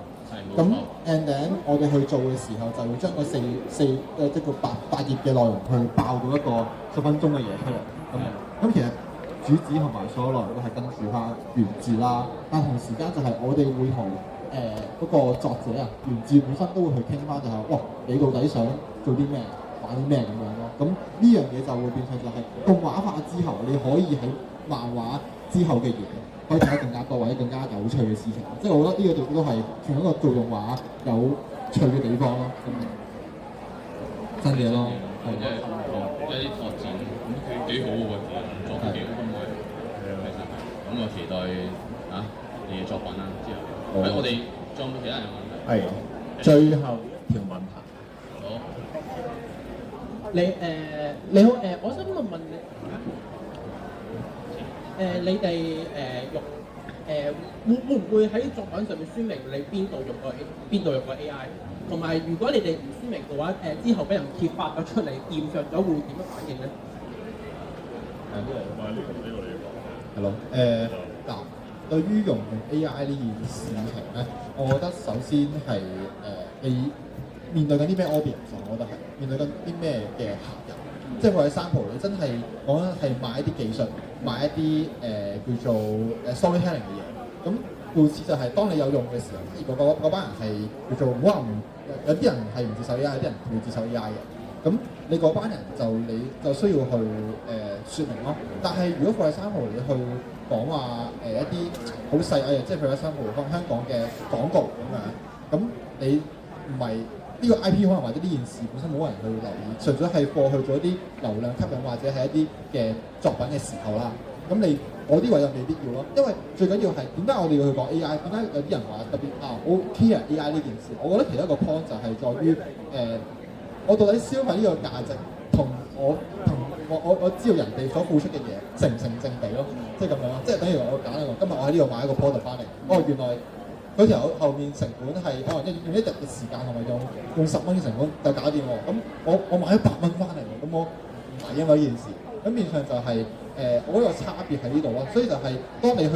咁 and then 我哋去做嘅時候，就會將個即個8頁嘅內容去爆到一個10分鐘嘅嘢出嚟。咁其實主旨同埋所有內容都係跟住翻原著啦，但同時間就係我哋會同嗰個作者啊，原著本身都會去傾翻，就係哇，你到底想做啲咩，玩啲咩咁樣咯。咁呢樣嘢就會變成就係動畫化之後，你可以喺漫畫之後嘅嘢，可以睇得更加多或者更加有趣嘅事情。即係我覺得呢個都係從一個做動畫有趣嘅地方咯。新嘢咯，即係一啲拓展，咁幾好喎，作得幾好咁嘅，其實係。咁我期待你嘅作品啦之後。我哋仲有冇其他人問題？係，最後條問題。好。你好我想問你，你哋會唔會喺作品上面宣明你邊度用個 AI？ 同埋如果你哋唔宣明嘅話，之後俾人揭發咗出嚟，驗上咗會點樣反應咧？呢個你講。係咯，嗱，對於用 AI 呢件事情咧，我覺得首先係你面對緊啲咩 audience，我覺得係面對緊啲咩嘅客人，即係for example你真係講緊係賣一啲技術，賣一啲叫做storytelling 嘅嘢，咁故此就係當你有用嘅時候，嗰班人係叫做可能有啲人係唔接受 AI，有啲人會接受 AI 嘅。咁你嗰班人你就需要去説明咯。但係如果for example你去講話一啲好細嘅，即係for example香港嘅廣告咁樣，咁你唔係呢個 IP 可能或者呢件事本身冇人去留意，純粹係過去咗啲流量吸引或者係一啲嘅作品嘅時候啦。咁你嗰啲位就未必要咯，因為最緊要係點解我哋要去講 AI？點解有啲人話特別我 care AI 呢件事？我覺得其中一個 point 就係在於我到底消費呢個價值同我知道人哋所付出嘅嘢成唔成正比咯，即係咁樣咯，即係等於我揀一個，今日我喺呢度買一個 product 翻嚟，原來佢條後面成本係可能用一日嘅時間，同埋用10蚊嘅成本就搞掂喎，咁我買咗100蚊翻嚟喎，咁我唔抵啊嘛呢件事，咁變相就係我覺得有差別喺呢度咯，所以就係當你去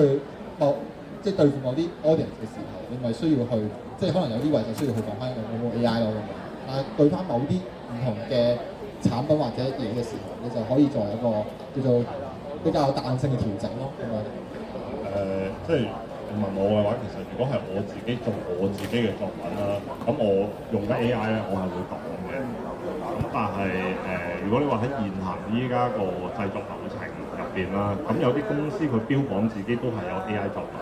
即係對付某啲 audience 嘅時候，你咪需要去即係可能有啲位就需要去講翻有冇 AI 咯咁樣。但係對翻某啲唔同嘅產品或者嘢嘅時候，你就可以作為一個叫做比較有彈性嘅調整咯，咁樣。即係你問我嘅話，其實如果係我自己做我自己嘅作品啦，咁我用緊 AI 咧，我係會講嘅。咁但係如果你話喺現行依家個製作流程入邊啦，咁有啲公司佢標榜自己都係有 AI 作品，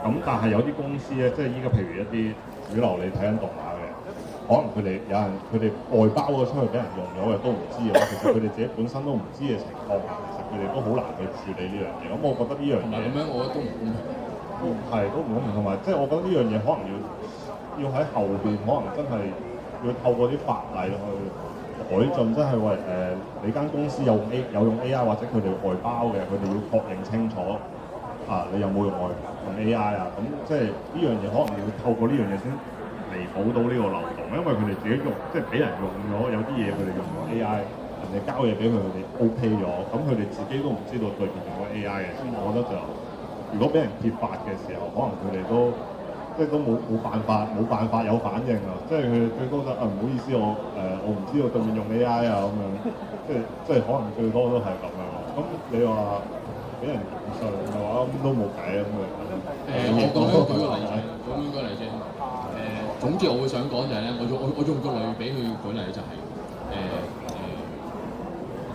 咁但係有啲公司咧，即係依家譬如一啲主流你睇緊動畫嘅。可能佢哋外包咗出去俾人用咗嘅都唔知啊，其實佢哋自己本身都唔知嘅情況下，其實佢哋都好難去處理呢樣嘢。咁我覺得呢樣嘢咁樣，我覺得都唔公平。係都唔公平，同埋即係我覺得呢樣嘢可能要喺後邊，可能真係要透過啲法例去改進，即係話你間公司有用 AI 或者佢哋外包嘅，佢哋要確認清楚你有冇用 AI 啊？咁即係呢樣嘢可能要透過呢樣嘢先彌補到呢個漏洞，因為佢哋自己用，即係俾人用咗，有啲嘢佢哋用咗 AI，人哋交嘢俾佢哋 OK 咗，咁佢哋自己都唔知道對面用咗 AI 嘅時候，我覺得就如果俾人揭發嘅時候，可能佢哋都即係都冇辦法有反應啊！即係佢最多就唔好意思，我唔知道對面用 AI 啊咁樣，即係可能最多都係咁樣。咁你話俾人延上嘅話，咁都冇計啊咁樣。我舉個例子，總之我會想講就係咧，我用個類比去舉例就係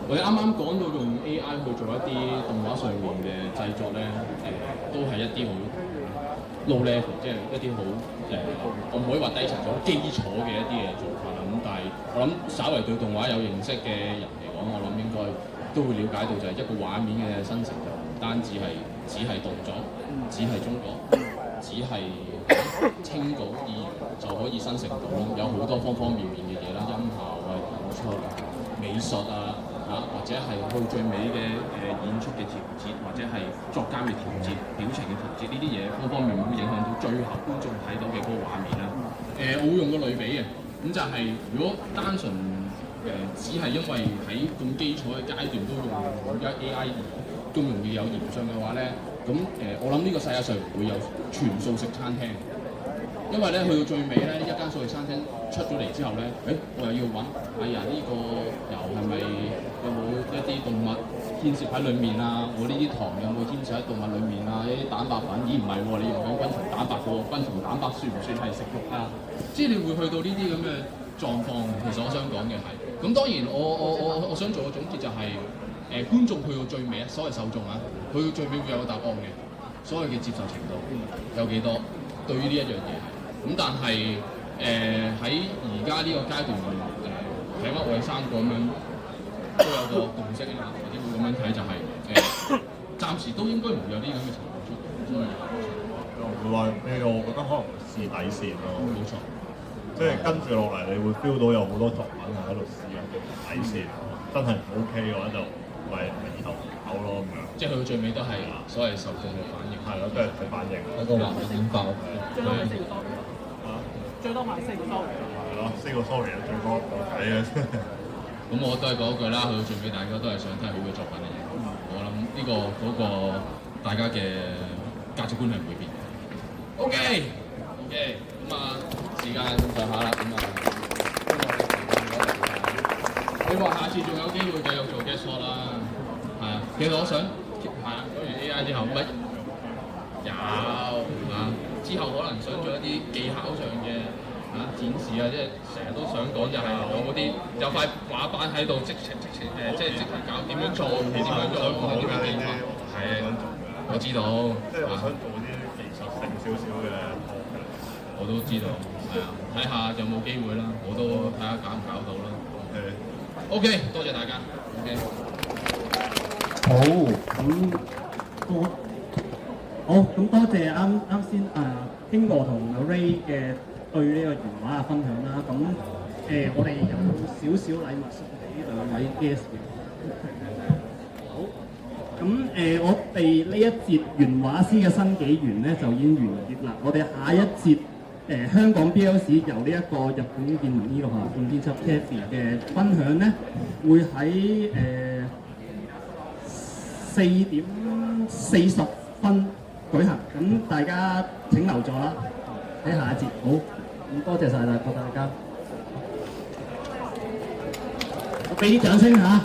我哋啱啱講到用 AI 去做一啲動畫上面嘅製作咧，都係一啲好 low level， 即係一啲好我唔可以話低層，好基礎嘅一啲嘅做法啦。咁但係我諗稍為對動畫有認識嘅人嚟講，我諗應該都會了解到就係一個畫面嘅生成就唔單止係只係動作，只係中國，只係清稿意願就可以生成到咯，有好多方方面面嘅嘢啦，音效啊、演出啊、美術啊或者係去最尾嘅演出嘅調節，或者係作監嘅調節、表情嘅調節，呢啲嘢方方面面會影響到最後觀眾睇到嘅嗰個畫面啦。我會用個類比嘅，咁就係如果單純只係因為喺咁基礎嘅階段都用AI 咁容易有延上嘅話咧，咁我諗呢個世界上唔會有全素食餐廳，因為咧去到最尾咧，一間素食餐廳出咗嚟之後咧，我又要揾，呢個油係咪有冇一啲動物牽涉喺裡面啊？我呢啲糖有冇牽涉喺動物裡面啊？一啲蛋白粉，咦唔係喎，你用緊昆蟲蛋白喎，昆蟲蛋白算唔算係食肉啊？即係你會去到呢啲咁嘅狀況，其實我想講嘅係，咁當然我想做個總結就係、觀眾去到最尾所謂受眾啊，去到最尾會有個答案嘅，所謂嘅接受程度有幾多？對於呢一樣嘢，咁但係喺而家呢個階段，睇翻我哋3個咁樣都有個共識啊，或者會咁樣睇就係、暫時都應該唔會有啲咁嘅情況出現，所以會話咩？我覺得可能試底線咯，冇錯。即係跟住落嚟，你會 feel 到有好多作品係喺度試緊底線，真係唔 OK 嘅話就咪以後搞咯咁樣。即係去到最尾都係所謂受眾嘅反應。係咯，都係睇反應。一個環境點爆？最多買4個 sorry 最多買4個 sorry 係咯，4個 sorry 啊，最多冇計嘅。咁我都係講一句啦，去到最尾大家都係想睇好嘅作品嚟嘅。我諗呢個嗰個大家嘅價值觀係唔會變嘅。OK，咁啊時間就下啦，咁啊希望下次仲有機會繼續做 guest shot 啦。係啊，其實我想係啊，講完 AI 之後，咪有啊，之後可能想做一啲技巧上嘅。展示啊，即係成日都想講就係有嗰啲有塊畫板喺度即即刻搞點樣做，點樣做，點樣變化，係我知道，即係我想做啲技術性少少嘅我都知道，係啊，睇下有冇機會啦，我都睇下搞唔搞到啦。OK，多謝大家。OK， 好，咁多謝啱先興哥同 Ray 嘅對呢個原畫嘅分享啦。咁我哋有少少禮物送俾兩位 guest 嘅。好，咁我哋呢一節原畫師嘅新紀元咧就已經完結啦。我哋下一節香港 BL 史由呢一個日本見聞呢個下半編輯 Kathy 嘅分享咧，會喺4:40舉行。咁大家請留座啦，喺下一節。好，咁多謝晒大家，我俾啲掌聲嚇。